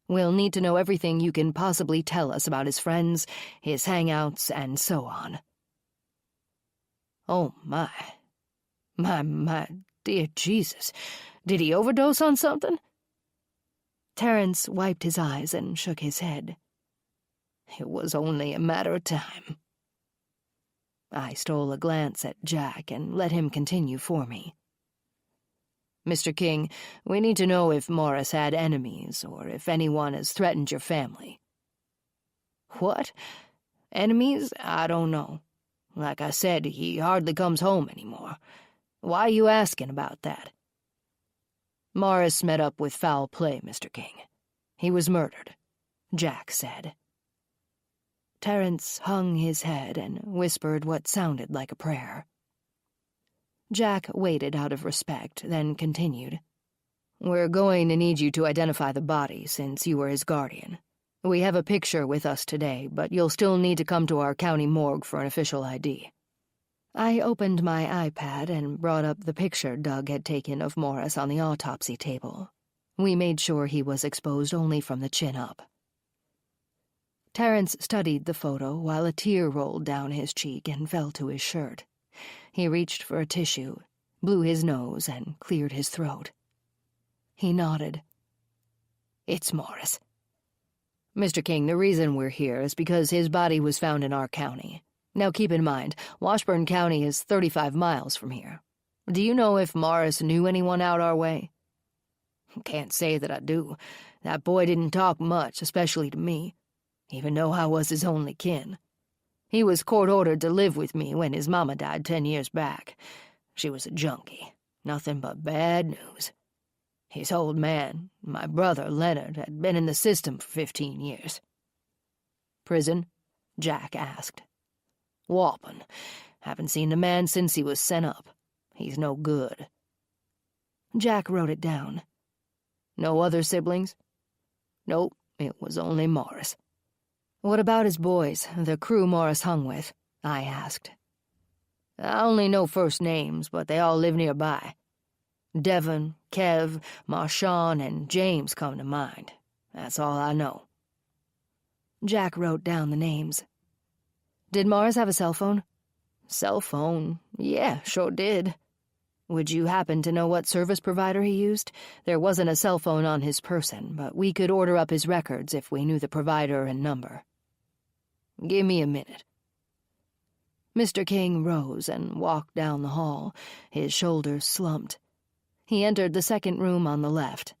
We'll need to know everything you can possibly tell us about his friends, his hangouts, and so on. Oh, my dear Jesus. Did he overdose on something? Terrence wiped his eyes and shook his head. It was only a matter of time. I stole a glance at Jack and let him continue for me. Mr. King, we need to know if Morris had enemies or if anyone has threatened your family. What? Enemies? I don't know. Like I said, he hardly comes home anymore. Why are you asking about that? Morris met up with foul play, Mr. King. He was murdered, Jack said. Terrence hung his head and whispered what sounded like a prayer. Jack waited out of respect, then continued. We're going to need you to identify the body since you were his guardian. We have a picture with us today, but you'll still need to come to our county morgue for an official ID. I opened my iPad and brought up the picture Doug had taken of Morris on the autopsy table. We made sure he was exposed only from the chin up. Terrence studied the photo while a tear rolled down his cheek and fell to his shirt. He reached for a tissue, blew his nose, and cleared his throat. He nodded. It's Morris. Mr. King, the reason we're here is because his body was found in our county. Now keep in mind, Washburn County is 35 miles from here. Do you know if Morris knew anyone out our way? Can't say that I do. That boy didn't talk much, especially to me, even though I was his only kin. He was court-ordered to live with me when his mama died 10 years back. She was a junkie. Nothing but bad news. His old man, my brother Leonard, had been in the system for 15 years. Prison? Jack asked. Walpen. Haven't seen the man since he was sent up. He's no good. Jack wrote it down. No other siblings? Nope, it was only Morris. What about his boys, the crew Morris hung with? I asked. I only know first names, but they all live nearby. Devon, Kev, Marshawn, and James come to mind. That's all I know." Jack wrote down the names. "Did Morris have a cell phone?" "Cell phone? Yeah, sure did." "Would you happen to know what service provider he used? There wasn't a cell phone on his person, but we could order up his records if we knew the provider and number." "Give me a minute." Mr. King rose and walked down the hall, his shoulders slumped. He entered the second room on the left.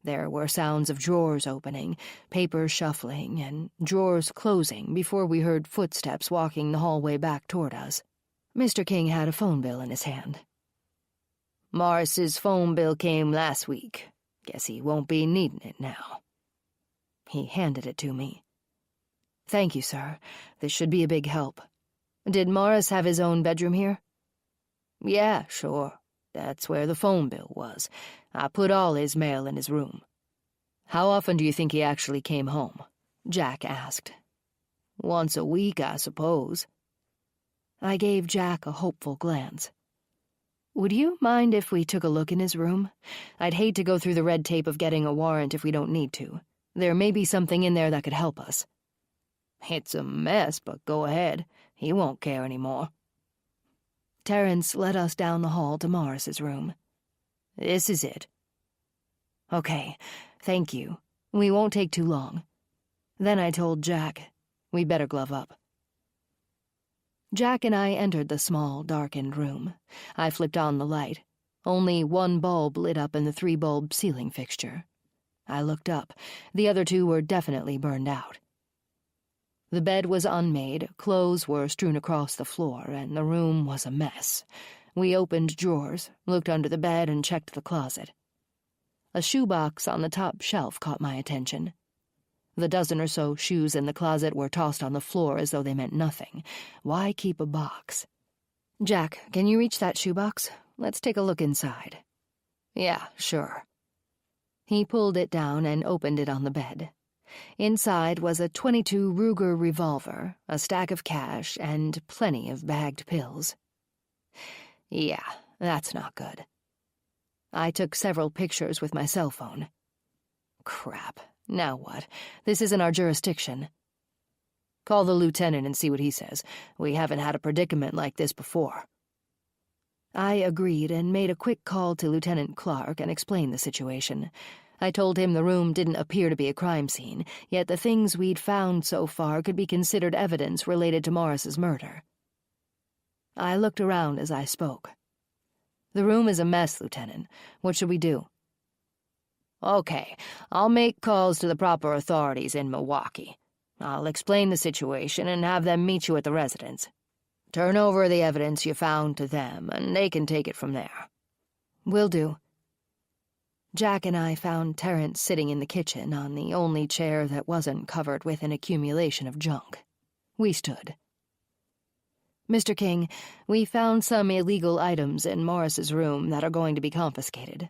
There were sounds of drawers opening, papers shuffling, and drawers closing before we heard footsteps walking the hallway back toward us. Mr. King had a phone bill in his hand. "Morris's phone bill came last week. Guess he won't be needing it now." He handed it to me. "Thank you, sir. This should be a big help. Did Morris have his own bedroom here?" "Yeah, sure. That's where the phone bill was. I put all his mail in his room." "How often do you think he actually came home?" Jack asked. "Once a week, I suppose." I gave Jack a hopeful glance. "Would you mind if we took a look in his room? I'd hate to go through the red tape of getting a warrant if we don't need to. There may be something in there that could help us." "It's a mess, but go ahead. He won't care anymore." Terrence led us down the hall to Morris's room. "This is it." "Okay, thank you. We won't take too long." Then I told Jack, "We'd better glove up." Jack and I entered the small, darkened room. I flipped on the light. Only one bulb lit up in the 3-bulb ceiling fixture. I looked up. The other 2 were definitely burned out. The bed was unmade, clothes were strewn across the floor, and the room was a mess. We opened drawers, looked under the bed, and checked the closet. A shoebox on the top shelf caught my attention. The dozen or so shoes in the closet were tossed on the floor as though they meant nothing. Why keep a box? "Jack, can you reach that shoebox? Let's take a look inside." "Yeah, sure." He pulled it down and opened it on the bed. Inside was a .22 Ruger revolver, a stack of cash, and plenty of bagged pills. Yeah, that's not good. I took several pictures with my cell phone. Crap. Now what? This isn't our jurisdiction. "Call the lieutenant and see what he says. We haven't had a predicament like this before." I agreed and made a quick call to Lieutenant Clark and explained the situation. I told him the room didn't appear to be a crime scene, yet the things we'd found so far could be considered evidence related to Morris's murder. I looked around as I spoke. "The room is a mess, Lieutenant. What should we do?" "Okay, I'll make calls to the proper authorities in Milwaukee. I'll explain the situation and have them meet you at the residence. Turn over the evidence you found to them, and they can take it from there." "Will do." Jack and I found Terrence sitting in the kitchen on the only chair that wasn't covered with an accumulation of junk. We stood. "Mr. King, we found some illegal items in Morris's room that are going to be confiscated.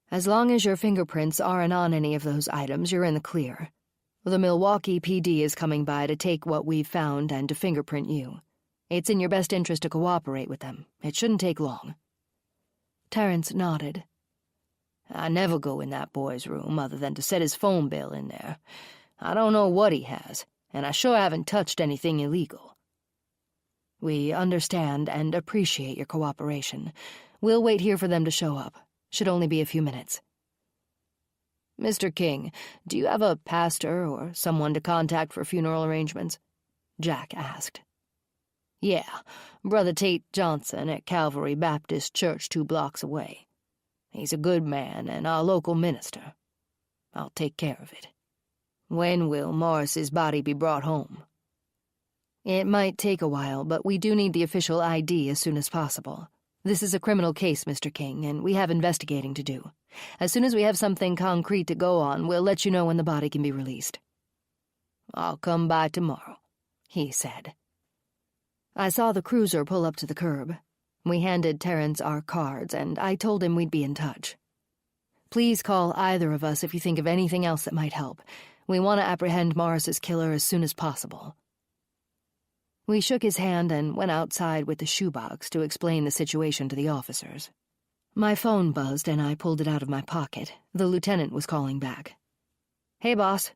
As long as your fingerprints aren't on any of those items, you're in the clear. The Milwaukee PD is coming by to take what we've found and to fingerprint you. It's in your best interest to cooperate with them. It shouldn't take long." Terrence nodded. "I never go in that boy's room other than to set his phone bill in there. I don't know what he has, and I sure haven't touched anything illegal." "We understand and appreciate your cooperation. We'll wait here for them to show up. Should only be a few minutes." "Mr. King, do you have a pastor or someone to contact for funeral arrangements?" Jack asked. "Yeah, Brother Tate Johnson at Calvary Baptist Church 2 blocks away. He's a good man and our local minister. I'll take care of it." "When will Morris's body be brought home?" "It might take a while, but we do need the official ID as soon as possible. This is a criminal case, Mr. King, and we have investigating to do. As soon as we have something concrete to go on, we'll let you know when the body can be released." "I'll come by tomorrow," he said. I saw the cruiser pull up to the curb. We handed Terrence our cards, and I told him we'd be in touch. "Please call either of us if you think of anything else that might help. We want to apprehend Morris's killer as soon as possible." We shook his hand and went outside with the shoebox to explain the situation to the officers. My phone buzzed and I pulled it out of my pocket. The lieutenant was calling back. "Hey, boss."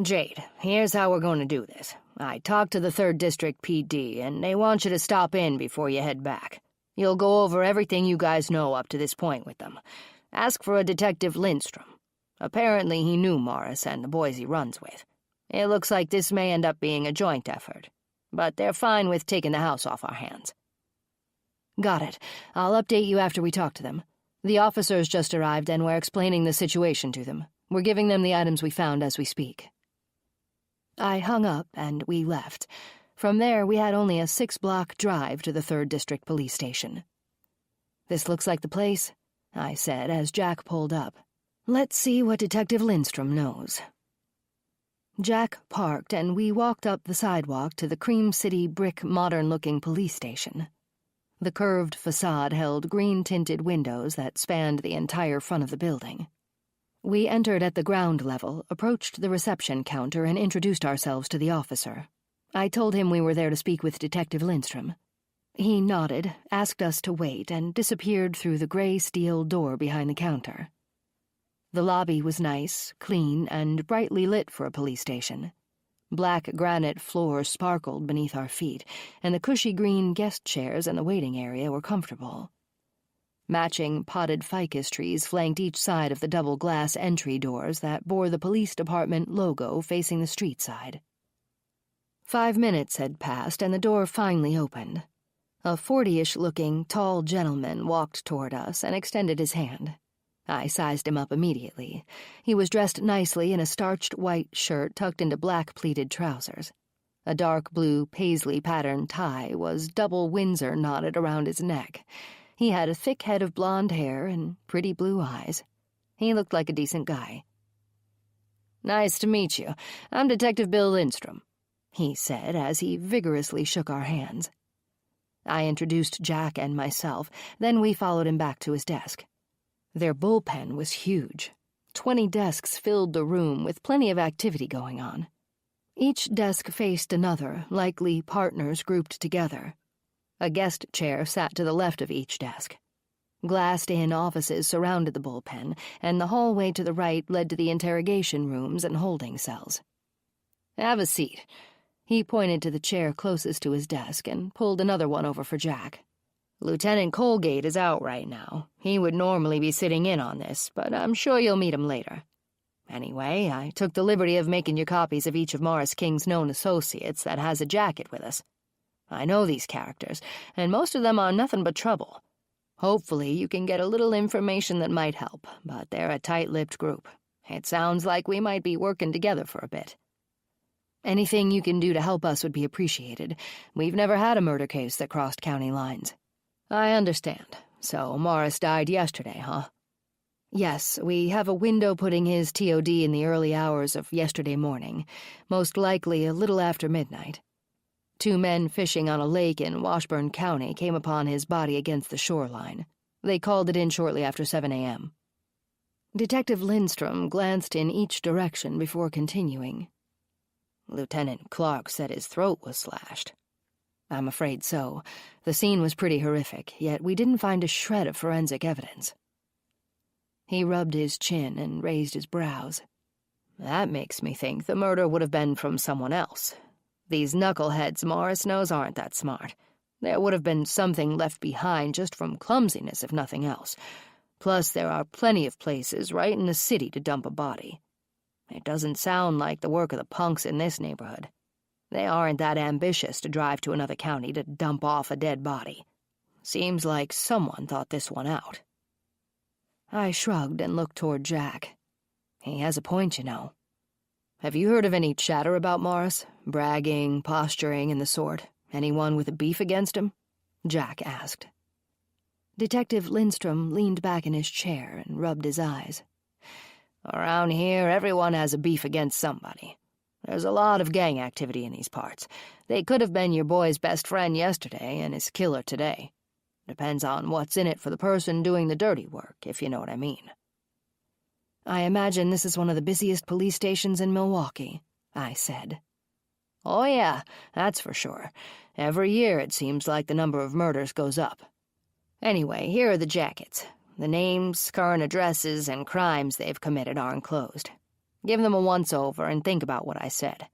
"Jade, here's how we're going to do this. I talked to the 3rd District PD, and they want you to stop in before you head back. You'll go over everything you guys know up to this point with them. Ask for a Detective Lindstrom. Apparently he knew Morris and the boys he runs with. It looks like this may end up being a joint effort, but they're fine with taking the house off our hands." "Got it. I'll update you after we talk to them. The officers just arrived and we're explaining the situation to them. We're giving them the items we found as we speak." I hung up and we left. From there, we had only a 6-block drive to the 3rd District Police Station. "This looks like the place," I said as Jack pulled up. "Let's see what Detective Lindstrom knows." Jack parked and we walked up the sidewalk to the Cream City brick modern-looking police station. The curved facade held green-tinted windows that spanned the entire front of the building. We entered at the ground level, approached the reception counter, and introduced ourselves to the officer. I told him we were there to speak with Detective Lindstrom. He nodded, asked us to wait, and disappeared through the gray steel door behind the counter. The lobby was nice, clean, and brightly lit for a police station. Black granite floors sparkled beneath our feet, and the cushy green guest chairs in the waiting area were comfortable. Matching potted ficus trees flanked each side of the double glass entry doors that bore the police department logo facing the street side. 5 minutes had passed and the door finally opened. A 40-ish-looking, tall gentleman walked toward us and extended his hand. I sized him up immediately. He was dressed nicely in a starched white shirt tucked into black pleated trousers. A dark blue paisley-patterned tie was double Windsor knotted around his neck. He had a thick head of blonde hair and pretty blue eyes. He looked like a decent guy. "Nice to meet you. I'm Detective Bill Lindstrom," he said as he vigorously shook our hands. I introduced Jack and myself, then we followed him back to his desk. Their bullpen was huge. 20 desks filled the room with plenty of activity going on. Each desk faced another, likely partners grouped together. A guest chair sat to the left of each desk. Glassed-in offices surrounded the bullpen, and the hallway to the right led to the interrogation rooms and holding cells. "Have a seat." He pointed to the chair closest to his desk and pulled another one over for Jack. "Lieutenant Colgate is out right now. He would normally be sitting in on this, but I'm sure you'll meet him later. Anyway, I took the liberty of making you copies of each of Morris King's known associates that has a jacket with us. I know these characters, and most of them are nothing but trouble. Hopefully you can get a little information that might help, but they're a tight-lipped group. It sounds like we might be working together for a bit. Anything you can do to help us would be appreciated. We've never had a murder case that crossed county lines." "I understand. So Morris died yesterday, huh?" "Yes, we have a window putting his TOD in the early hours of yesterday morning, most likely a little after midnight. 2 men fishing on a lake in Washburn County came upon his body against the shoreline. They called it in shortly after 7 a.m. Detective Lindstrom glanced in each direction before continuing. "Lieutenant Clark said his throat was slashed." "I'm afraid so. The scene was pretty horrific, yet we didn't find a shred of forensic evidence." He rubbed his chin and raised his brows. "That makes me think the murder would have been from someone else. These knuckleheads Morris knows aren't that smart. There would have been something left behind just from clumsiness, if nothing else. Plus, there are plenty of places right in the city to dump a body. It doesn't sound like the work of the punks in this neighborhood. They aren't that ambitious to drive to another county to dump off a dead body. Seems like someone thought this one out." I shrugged and looked toward Jack. "He has a point, you know. Have you heard of any chatter about Morris? Bragging, posturing, and the sort? Anyone with a beef against him?" Jack asked. Detective Lindstrom leaned back in his chair and rubbed his eyes. "Around here, everyone has a beef against somebody. There's a lot of gang activity in these parts. They could have been your boy's best friend yesterday and his killer today. Depends on what's in it for the person doing the dirty work, if you know what I mean." "I imagine this is one of the busiest police stations in Milwaukee," I said. "Oh yeah, that's for sure. Every year it seems like the number of murders goes up. Anyway, here are the jackets. The names, current addresses, and crimes they've committed are enclosed. Give them a once-over and think about what I said.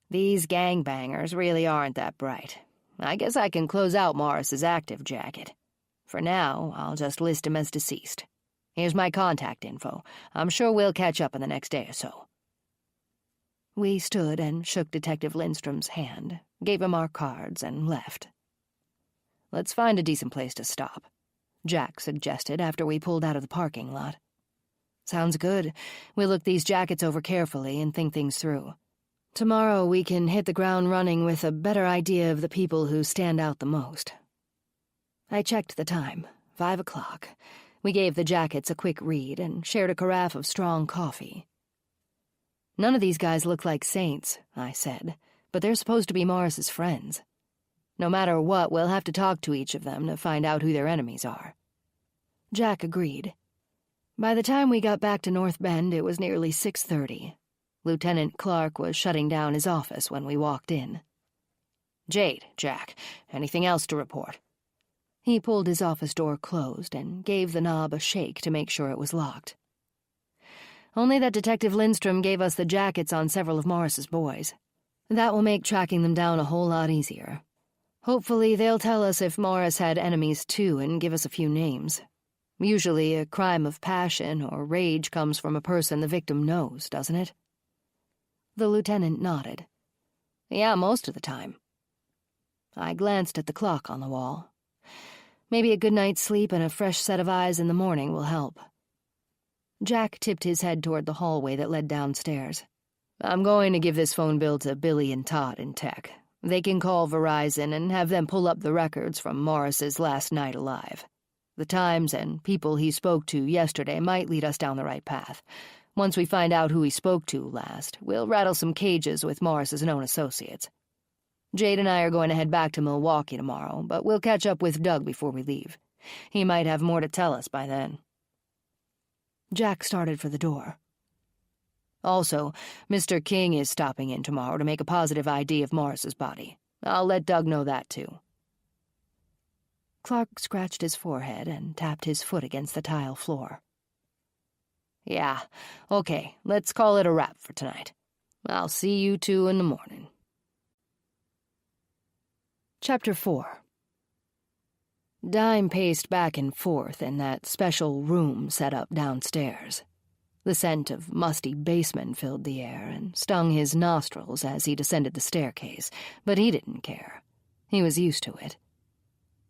These gangbangers really aren't that bright. I guess I can close out Morris's active jacket. For now, I'll just list him as deceased. Here's my contact info. I'm sure we'll catch up in the next day or so." We stood and shook Detective Lindstrom's hand, gave him our cards, and left. "Let's find a decent place to stop," Jack suggested after we pulled out of the parking lot. "Sounds good. We'll look these jackets over carefully and think things through. Tomorrow we can hit the ground running with a better idea of the people who stand out the most." I checked the time, 5 o'clock. We gave the jackets a quick read and shared a carafe of strong coffee. "None of these guys look like saints," I said, "but they're supposed to be Morris's friends. No matter what, we'll have to talk to each of them to find out who their enemies are." Jack agreed. By the time we got back to North Bend, it was nearly 6:30. Lieutenant Clark was shutting down his office when we walked in. "Jade, Jack, anything else to report?" He pulled his office door closed and gave the knob a shake to make sure it was locked. "Only that Detective Lindstrom gave us the jackets on several of Morris's boys. That will make tracking them down a whole lot easier. Hopefully they'll tell us if Morris had enemies too and give us a few names. Usually a crime of passion or rage comes from a person the victim knows, doesn't it?" The lieutenant nodded. "Yeah, most of the time." I glanced at the clock on the wall. Maybe a good night's sleep and a fresh set of eyes in the morning will help. Jack tipped his head toward the hallway that led downstairs. "I'm going to give this phone bill to Billy and Todd in tech. They can call Verizon and have them pull up the records from Morris's last night alive. The times and people he spoke to yesterday might lead us down the right path. Once we find out who he spoke to last, we'll rattle some cages with Morris's known associates. Jade and I are going to head back to Milwaukee tomorrow, but we'll catch up with Doug before we leave. He might have more to tell us by then." Jack started for the door. "Also, Mr. King is stopping in tomorrow to make a positive ID of Morris's body. I'll let Doug know that, too." Clark scratched his forehead and tapped his foot against the tile floor. "Yeah, okay, let's call it a wrap for tonight. I'll see you two in the morning." Chapter 4. Dime paced back and forth in that special room set up downstairs. The scent of musty basement filled the air and stung his nostrils as he descended the staircase, but he didn't care. He was used to it.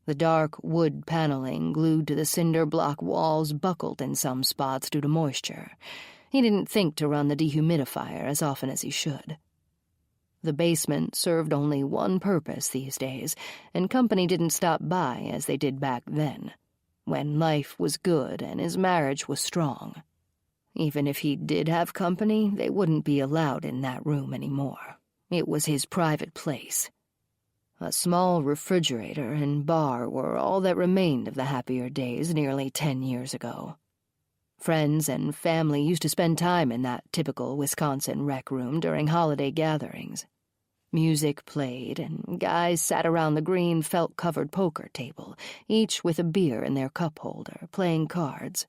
The dark wood paneling glued to the cinder block walls buckled in some spots due to moisture. He didn't think to run the dehumidifier as often as he should. The basement served only one purpose these days, and company didn't stop by as they did back then, when life was good and his marriage was strong. Even if he did have company, they wouldn't be allowed in that room anymore. It was his private place. A small refrigerator and bar were all that remained of the happier days nearly 10 years ago. Friends and family used to spend time in that typical Wisconsin rec room during holiday gatherings. Music played, and guys sat around the green felt-covered poker table, each with a beer in their cup holder, playing cards.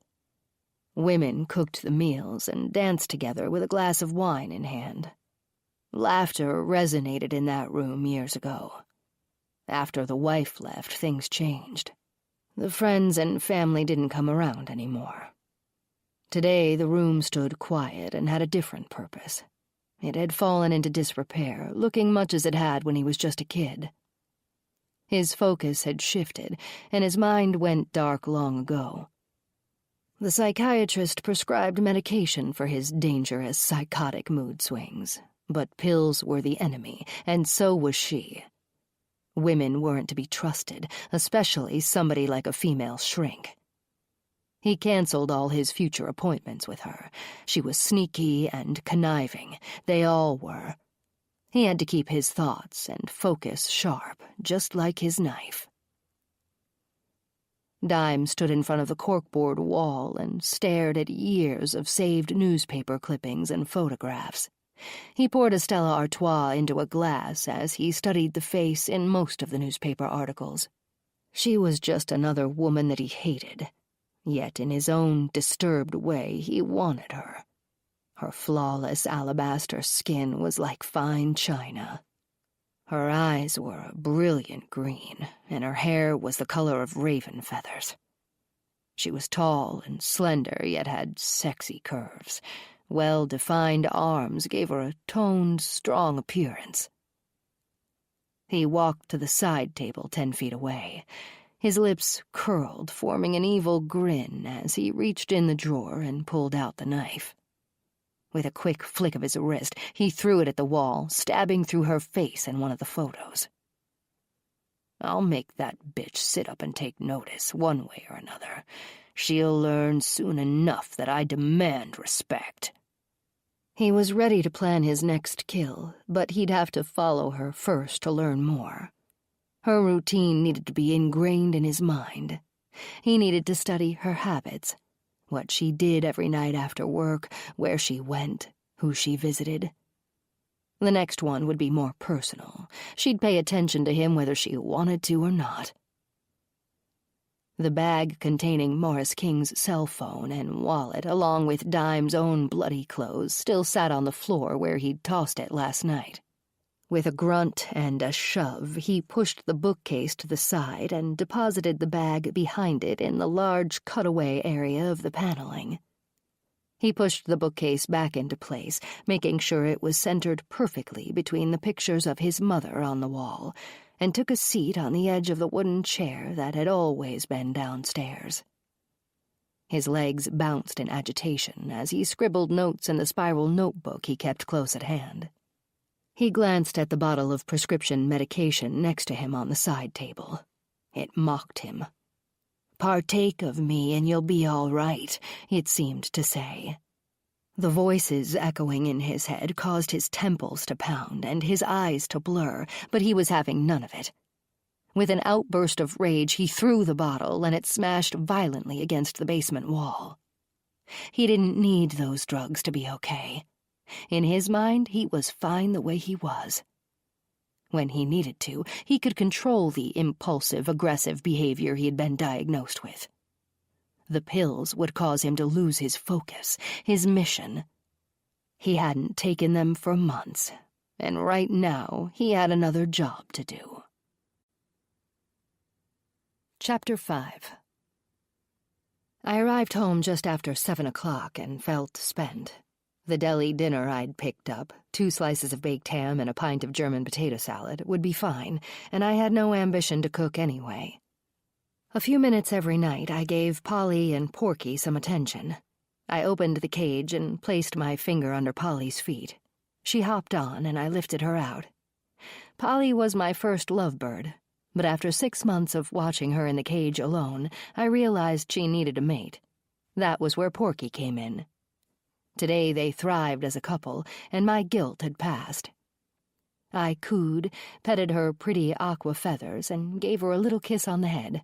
Women cooked the meals and danced together with a glass of wine in hand. Laughter resonated in that room years ago. After the wife left, things changed. The friends and family didn't come around anymore. Today, the room stood quiet and had a different purpose. It had fallen into disrepair, looking much as it had when he was just a kid. His focus had shifted, and his mind went dark long ago. The psychiatrist prescribed medication for his dangerous, psychotic mood swings, but pills were the enemy, and so was she. Women weren't to be trusted, especially somebody like a female shrink. He canceled all his future appointments with her. She was sneaky and conniving. They all were. He had to keep his thoughts and focus sharp, just like his knife. Dime stood in front of the corkboard wall and stared at years of saved newspaper clippings and photographs. He poured a Stella Artois into a glass as he studied the face in most of the newspaper articles. She was just another woman that he hated. Yet in his own disturbed way, he wanted her. Her flawless alabaster skin was like fine china. Her eyes were a brilliant green, and her hair was the color of raven feathers. She was tall and slender, yet had sexy curves. Well-defined arms gave her a toned, strong appearance. He walked to the side table 10 feet away. His lips curled, forming an evil grin as he reached in the drawer and pulled out the knife. With a quick flick of his wrist, he threw it at the wall, stabbing through her face in one of the photos. I'll make that bitch sit up and take notice, one way or another. She'll learn soon enough that I demand respect. He was ready to plan his next kill, but he'd have to follow her first to learn more. Her routine needed to be ingrained in his mind. He needed to study her habits, what she did every night after work, where she went, who she visited. The next one would be more personal. She'd pay attention to him whether she wanted to or not. The bag containing Morris King's cell phone and wallet, along with Dime's own bloody clothes, still sat on the floor where he'd tossed it last night. With a grunt and a shove, he pushed the bookcase to the side and deposited the bag behind it in the large cutaway area of the paneling. He pushed the bookcase back into place, making sure it was centered perfectly between the pictures of his mother on the wall, and took a seat on the edge of the wooden chair that had always been downstairs. His legs bounced in agitation as he scribbled notes in the spiral notebook he kept close at hand. He glanced at the bottle of prescription medication next to him on the side table. It mocked him. "Partake of me and you'll be all right," it seemed to say. The voices echoing in his head caused his temples to pound and his eyes to blur, but he was having none of it. With an outburst of rage, he threw the bottle and it smashed violently against the basement wall. He didn't need those drugs to be okay. In his mind, he was fine the way he was. When he needed to, he could control the impulsive, aggressive behavior he had been diagnosed with. The pills would cause him to lose his focus, his mission. He hadn't taken them for months, and right now he had another job to do. Chapter 5. I arrived home just after 7 o'clock and felt spent. The deli dinner I'd picked up, 2 slices of baked ham and a pint of German potato salad, would be fine, and I had no ambition to cook anyway. A few minutes every night I gave Polly and Porky some attention. I opened the cage and placed my finger under Polly's feet. She hopped on and I lifted her out. Polly was my first lovebird, but after 6 months of watching her in the cage alone, I realized she needed a mate. That was where Porky came in. Today they thrived as a couple, and my guilt had passed. I cooed, petted her pretty aqua feathers, and gave her a little kiss on the head.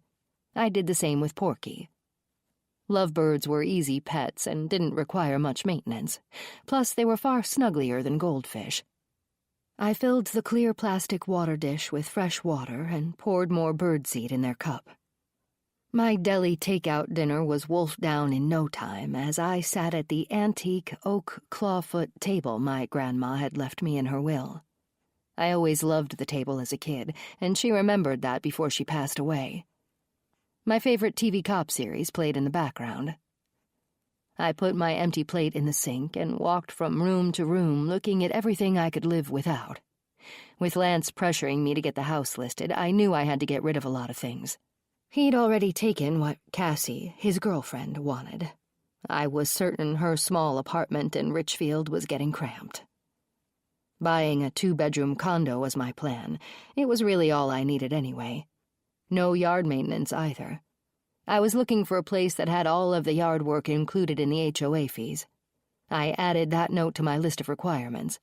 I did the same with Porky. Lovebirds were easy pets and didn't require much maintenance. Plus, they were far snugglier than goldfish. I filled the clear plastic water dish with fresh water and poured more birdseed in their cup. My deli takeout dinner was wolfed down in no time as I sat at the antique oak clawfoot table my grandma had left me in her will. I always loved the table as a kid, and she remembered that before she passed away. My favorite TV cop series played in the background. I put my empty plate in the sink and walked from room to room looking at everything I could live without. With Lance pressuring me to get the house listed, I knew I had to get rid of a lot of things. He'd already taken what Cassie, his girlfriend, wanted. I was certain her small apartment in Richfield was getting cramped. Buying a 2-bedroom condo was my plan. It was really all I needed anyway. No yard maintenance either. I was looking for a place that had all of the yard work included in the HOA fees. I added that note to my list of requirements.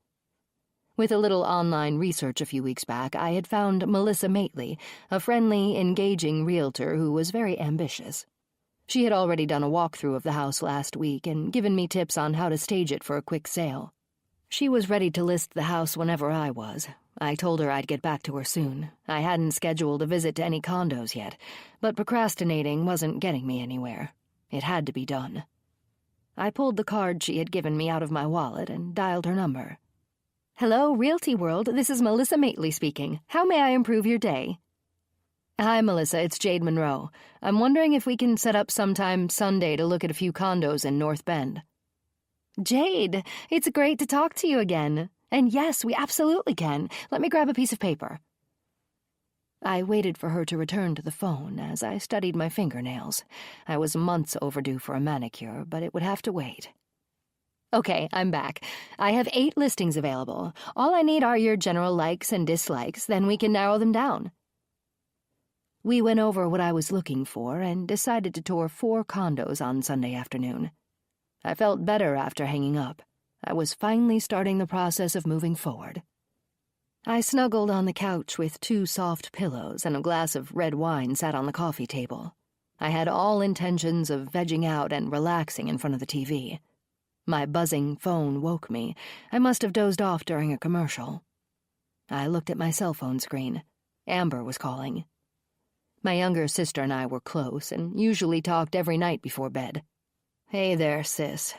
With a little online research a few weeks back, I had found Melissa Matley, a friendly, engaging realtor who was very ambitious. She had already done a walkthrough of the house last week and given me tips on how to stage it for a quick sale. She was ready to list the house whenever I was. I told her I'd get back to her soon. I hadn't scheduled a visit to any condos yet, but procrastinating wasn't getting me anywhere. It had to be done. I pulled the card she had given me out of my wallet and dialed her number. "Hello, Realty World. This is Melissa Matley speaking. How may I improve your day?" "Hi, Melissa. It's Jade Monroe. I'm wondering if we can set up sometime Sunday to look at a few condos in North Bend." "Jade, it's great to talk to you again. And yes, we absolutely can. Let me grab a piece of paper." I waited for her to return to the phone as I studied my fingernails. I was months overdue for a manicure, but it would have to wait. "Okay, I'm back. I have 8 listings available. All I need are your general likes and dislikes, then we can narrow them down." We went over what I was looking for and decided to tour 4 condos on Sunday afternoon. I felt better after hanging up. I was finally starting the process of moving forward. I snuggled on the couch with 2 soft pillows and a glass of red wine sat on the coffee table. I had all intentions of vegging out and relaxing in front of the TV. My buzzing phone woke me. I must have dozed off during a commercial. I looked at my cell phone screen. Amber was calling. My younger sister and I were close and usually talked every night before bed. "Hey there, sis."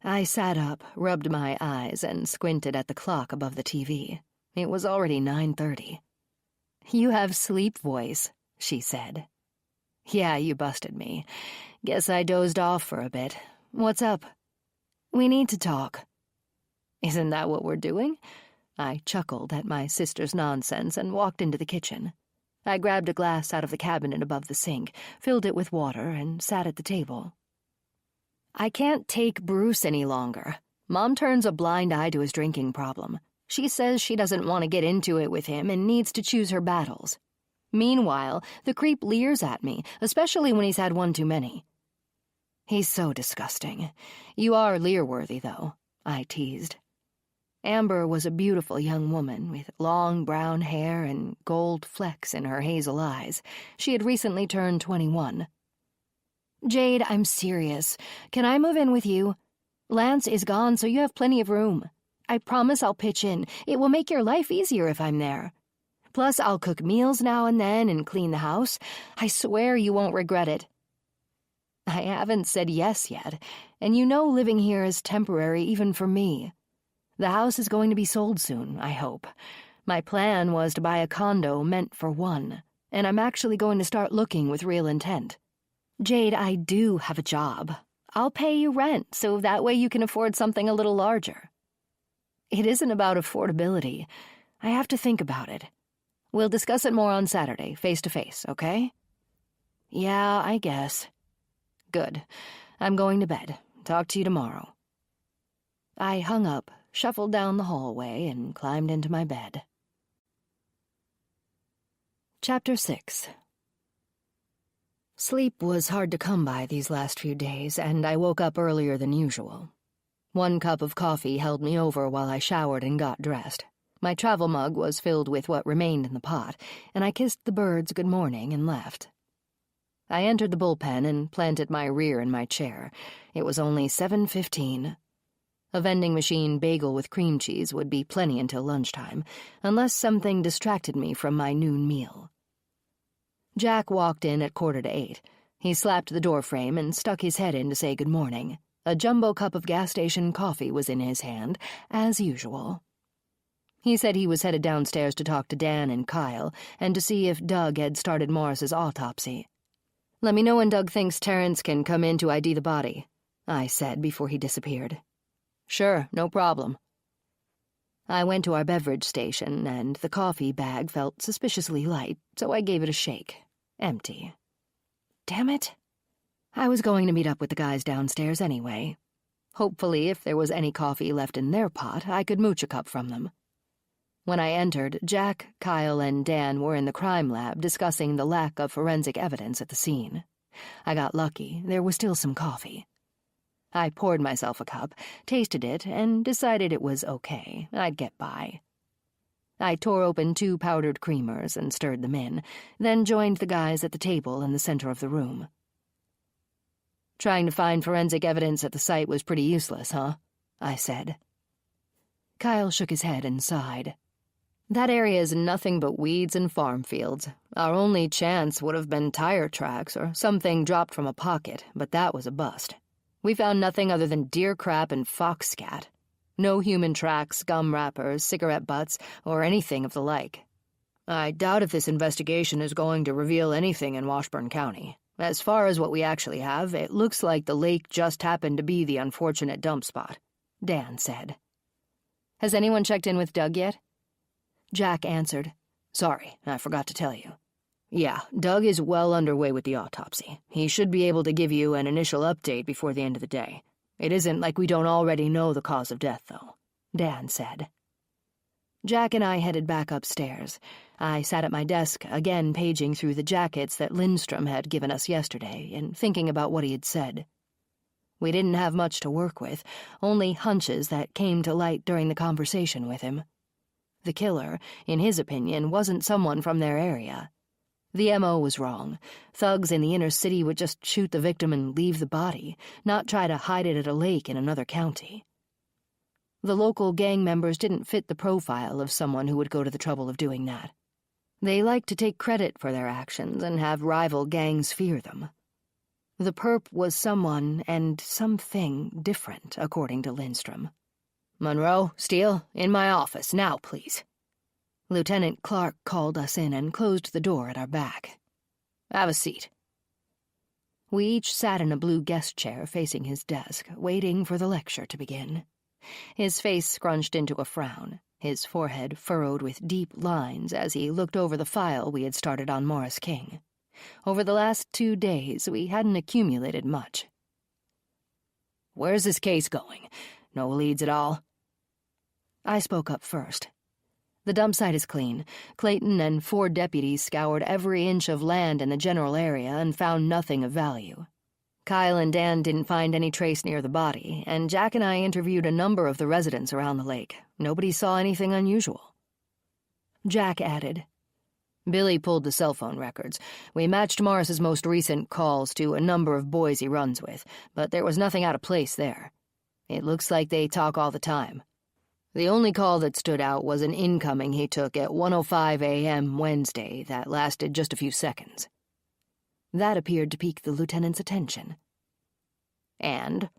I sat up, rubbed my eyes, and squinted at the clock above the TV. It was already 9:30. "You have sleep voice," she said. "Yeah, you busted me. Guess I dozed off for a bit. What's up?" "We need to talk." "Isn't that what we're doing?" I chuckled at my sister's nonsense and walked into the kitchen. I grabbed a glass out of the cabinet above the sink, filled it with water, and sat at the table. "I can't take Bruce any longer. Mom turns a blind eye to his drinking problem. She says she doesn't want to get into it with him and needs to choose her battles. Meanwhile, the creep leers at me, especially when he's had one too many." "He's so disgusting. You are leer-worthy, though," I teased. Amber was a beautiful young woman with long brown hair and gold flecks in her hazel eyes. She had recently turned 21. "Jade, I'm serious. Can I move in with you? Lance is gone, so you have plenty of room. I promise I'll pitch in. It will make your life easier if I'm there. Plus, I'll cook meals now and then and clean the house. I swear you won't regret it." I haven't said yes yet, and you know living here is temporary even for me. The house is going to be sold soon, I hope. My plan was to buy a condo meant for one, and I'm actually going to start looking with real intent. Jade, I do have a job. I'll pay you rent, so that way you can afford something a little larger. It isn't about affordability. I have to think about it. We'll discuss it more on Saturday, face-to-face, okay? Yeah, I guess. Good. I'm going to bed. Talk to you tomorrow. I hung up, shuffled down the hallway, and climbed into my bed. Chapter 6. Sleep was hard to come by these last few days, and I woke up earlier than usual. 1 cup of coffee held me over while I showered and got dressed. My travel mug was filled with what remained in the pot, and I kissed the birds good morning and left. I entered the bullpen and planted my rear in my chair. It was only 7:15. A vending machine bagel with cream cheese would be plenty until lunchtime, unless something distracted me from my noon meal. Jack walked in at 7:45. He slapped the doorframe and stuck his head in to say good morning. A jumbo cup of gas station coffee was in his hand, as usual. He said he was headed downstairs to talk to Dan and Kyle and to see if Doug had started Morris's autopsy. "Let me know when Doug thinks Terrence can come in to ID the body," I said before he disappeared. "Sure, no problem." I went to our beverage station, and the coffee bag felt suspiciously light, so I gave it a shake. Empty. Damn it. I was going to meet up with the guys downstairs anyway. Hopefully, if there was any coffee left in their pot, I could mooch a cup from them. When I entered, Jack, Kyle, and Dan were in the crime lab discussing the lack of forensic evidence at the scene. I got lucky. There was still some coffee. I poured myself a cup, tasted it, and decided it was okay. I'd get by. I tore open 2 powdered creamers and stirred them in, then joined the guys at the table in the center of the room. "Trying to find forensic evidence at the site was pretty useless, huh?" I said. Kyle shook his head and sighed. That area is nothing but weeds and farm fields. Our only chance would have been tire tracks or something dropped from a pocket, but that was a bust. We found nothing other than deer crap and fox scat. No human tracks, gum wrappers, cigarette butts, or anything of the like. I doubt if this investigation is going to reveal anything in Washburn County. As far as what we actually have, it looks like the lake just happened to be the unfortunate dump spot, Dan said. Has anyone checked in with Doug yet? Jack answered. Sorry, I forgot to tell you. Yeah, Doug is well underway with the autopsy. He should be able to give you an initial update before the end of the day. It isn't like we don't already know the cause of death, though, Dan said. Jack and I headed back upstairs. I sat at my desk, again paging through the jackets that Lindstrom had given us yesterday and thinking about what he had said. We didn't have much to work with, only hunches that came to light during the conversation with him. The killer, in his opinion, wasn't someone from their area. The MO was wrong. Thugs in the inner city would just shoot the victim and leave the body, not try to hide it at a lake in another county. The local gang members didn't fit the profile of someone who would go to the trouble of doing that. They like to take credit for their actions and have rival gangs fear them. The perp was someone and something different, according to Lindstrom. Monroe, Steele, in my office, now, please. Lieutenant Clark called us in and closed the door at our back. Have a seat. We each sat in a blue guest chair facing his desk, waiting for the lecture to begin. His face scrunched into a frown, his forehead furrowed with deep lines as he looked over the file we had started on Morris King. Over the last 2 days, we hadn't accumulated much. Where's this case going? No leads at all? I spoke up first. The dump site is clean. Clayton and 4 deputies scoured every inch of land in the general area and found nothing of value. Kyle and Dan didn't find any trace near the body, and Jack and I interviewed a number of the residents around the lake. Nobody saw anything unusual. Jack added, Billy pulled the cell phone records. We matched Morris's most recent calls to a number of boys he runs with, but there was nothing out of place there. It looks like they talk all the time. The only call that stood out was an incoming he took at 1:05 a.m. Wednesday that lasted just a few seconds. That appeared to pique the lieutenant's attention. And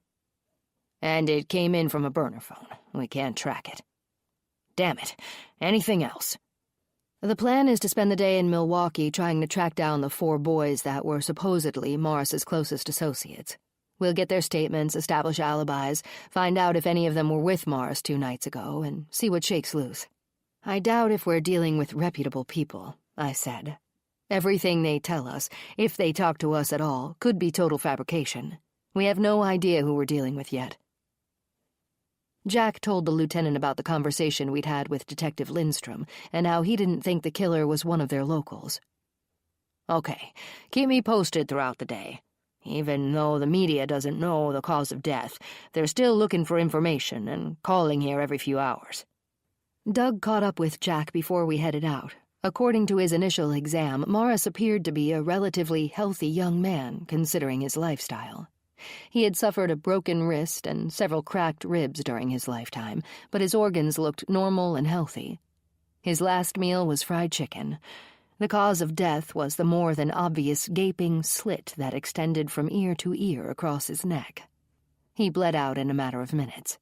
it came in from a burner phone. We can't track it. Damn it. Anything else? The plan is to spend the day in Milwaukee trying to track down the 4 boys that were supposedly Morris's closest associates. We'll get their statements, establish alibis, find out if any of them were with Morris 2 nights ago, and see what shakes loose. I doubt if we're dealing with reputable people, I said. Everything they tell us, if they talk to us at all, could be total fabrication. We have no idea who we're dealing with yet. Jack told the lieutenant about the conversation we'd had with Detective Lindstrom and how he didn't think the killer was one of their locals. Okay, keep me posted throughout the day. Even though the media doesn't know the cause of death, they're still looking for information and calling here every few hours. Doug caught up with Jack before we headed out. According to his initial exam, Morris appeared to be a relatively healthy young man, considering his lifestyle. He had suffered a broken wrist and several cracked ribs during his lifetime, but his organs looked normal and healthy. His last meal was fried chicken. The cause of death was the more than obvious gaping slit that extended from ear to ear across his neck. He bled out in a matter of minutes.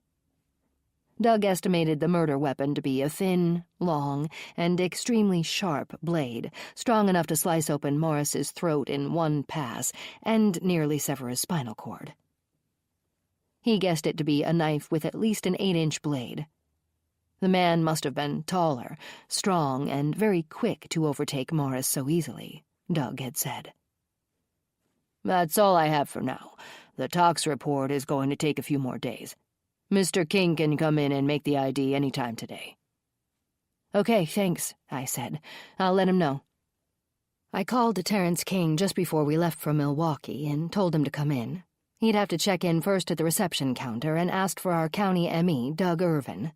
Doug estimated the murder weapon to be a thin, long, and extremely sharp blade, strong enough to slice open Morris's throat in one pass and nearly sever his spinal cord. He guessed it to be a knife with at least an 8-inch blade. The man must have been taller, strong, and very quick to overtake Morris so easily, Doug had said. That's all I have for now. The tox report is going to take a few more days. Mr. King can come in and make the ID any time today. Okay, thanks, I said. I'll let him know. I called to Terrence King just before we left for Milwaukee and told him to come in. He'd have to check in first at the reception counter and asked for our county ME, Doug Irvin.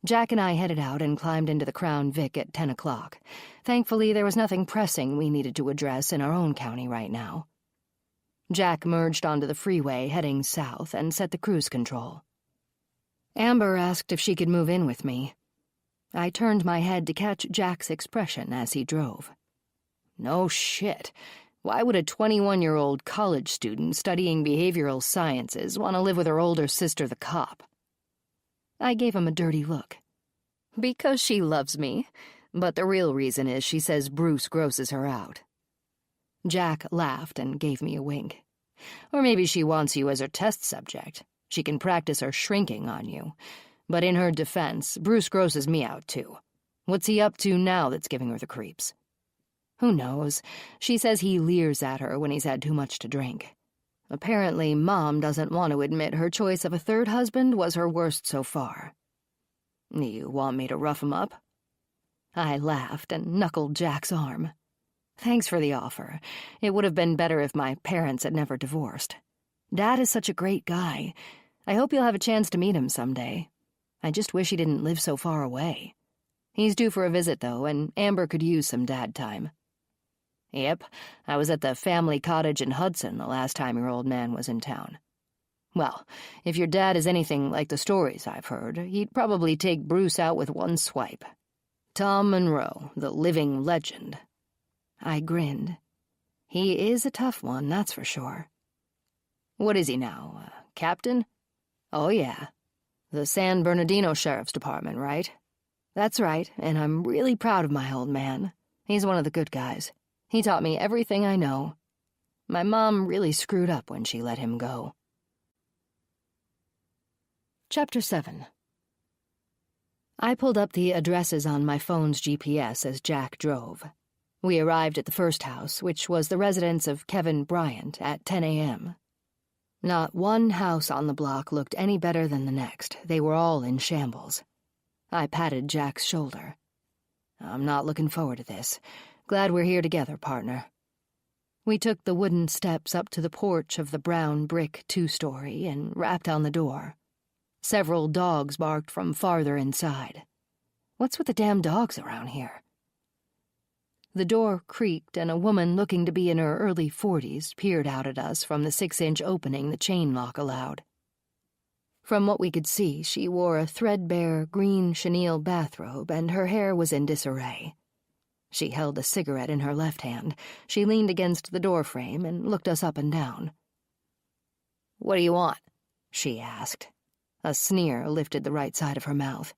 Jack and I headed out and climbed into the Crown Vic at 10 o'clock. Thankfully, there was nothing pressing we needed to address in our own county right now. Jack merged onto the freeway heading south and set the cruise control. Amber asked if she could move in with me. I turned my head to catch Jack's expression as he drove. No shit. Why would a 21-year-old college student studying behavioral sciences want to live with her older sister, the cop? I gave him a dirty look. Because she loves me, but the real reason is she says Bruce grosses her out. Jack laughed and gave me a wink. Or maybe she wants you as her test subject. She can practice her shrinking on you. But in her defense, Bruce grosses me out too. What's he up to now that's giving her the creeps? Who knows? She says he leers at her when he's had too much to drink. Apparently, Mom doesn't want to admit her choice of a third husband was her worst so far. You want me to rough him up? I laughed and knuckled Jack's arm. Thanks for the offer. It would have been better if my parents had never divorced. Dad is such a great guy. I hope you'll have a chance to meet him someday. I just wish he didn't live so far away. He's due for a visit, though, and Amber could use some dad time. Yep, I was at the family cottage in Hudson the last time your old man was in town. Well, if your dad is anything like the stories I've heard, he'd probably take Bruce out with one swipe. Tom Monroe, the living legend. I grinned. He is a tough one, that's for sure. What is he now, captain? Oh, yeah. The San Bernardino Sheriff's Department, right? That's right, and I'm really proud of my old man. He's one of the good guys. He taught me everything I know. My mom really screwed up when she let him go. Chapter 7. I pulled up the addresses on my phone's GPS as Jack drove. We arrived at the first house, which was the residence of Kevin Bryant, at 10 a.m. Not one house on the block looked any better than the next. They were all in shambles. I patted Jack's shoulder. I'm not looking forward to this. Glad we're here together, partner. We took the wooden steps up to the porch of the brown brick two-story and rapped on the door. Several dogs barked from farther inside. What's with the damn dogs around here? The door creaked, and a woman looking to be in her early 40s peered out at us from the 6-inch opening the chain lock allowed. From what we could see, she wore a threadbare green chenille bathrobe, and her hair was in disarray. She held a cigarette in her left hand. She leaned against the doorframe and looked us up and down. "What do you want?" she asked. A sneer lifted the right side of her mouth.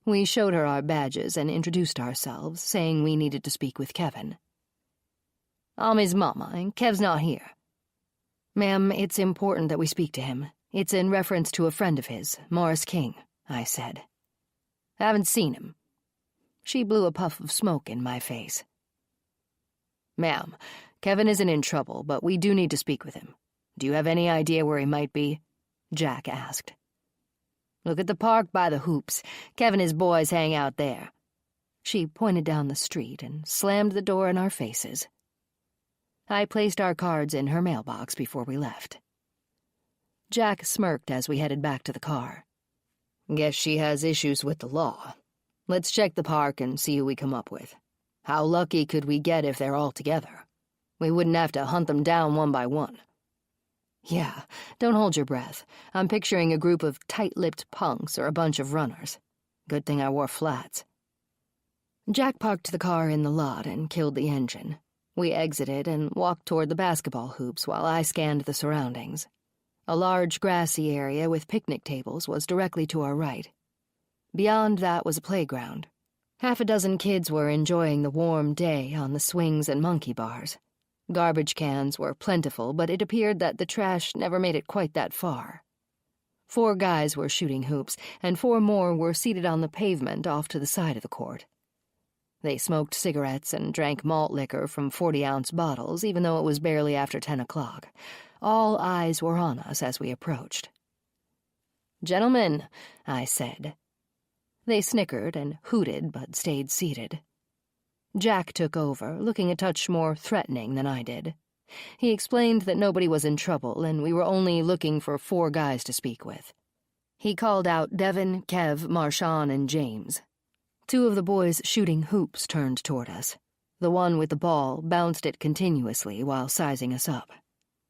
We showed her our badges and introduced ourselves, saying we needed to speak with Kevin. "I'm his mama, and Kev's not here." "Ma'am, it's important that we speak to him. It's in reference to a friend of his, Morris King," I said. "Haven't seen him." She blew a puff of smoke in my face. "Ma'am, Kevin isn't in trouble, but we do need to speak with him. Do you have any idea where he might be?" Jack asked. "Look at the park by the hoops. Kevin and his boys hang out there." She pointed down the street and slammed the door in our faces. I placed our cards in her mailbox before we left. Jack smirked as we headed back to the car. "Guess she has issues with the law. Let's check the park and see who we come up with. How lucky could we get if they're all together? We wouldn't have to hunt them down one by one." "Yeah, don't hold your breath. I'm picturing a group of tight-lipped punks or a bunch of runners. Good thing I wore flats." Jack parked the car in the lot and killed the engine. We exited and walked toward the basketball hoops while I scanned the surroundings. A large grassy area with picnic tables was directly to our right. Beyond that was a playground. Half a dozen kids were enjoying the warm day on the swings and monkey bars. Garbage cans were plentiful, but it appeared that the trash never made it quite that far. 4 guys were shooting hoops, and 4 more were seated on the pavement off to the side of the court. They smoked cigarettes and drank malt liquor from 40-ounce bottles, even though it was barely after 10 o'clock. All eyes were on us as we approached. "Gentlemen," I said. They snickered and hooted but stayed seated. Jack took over, looking a touch more threatening than I did. He explained that nobody was in trouble and we were only looking for 4 guys to speak with. He called out Devin, Kev, Marshawn, and James. 2 of the boys shooting hoops turned toward us. The one with the ball bounced it continuously while sizing us up.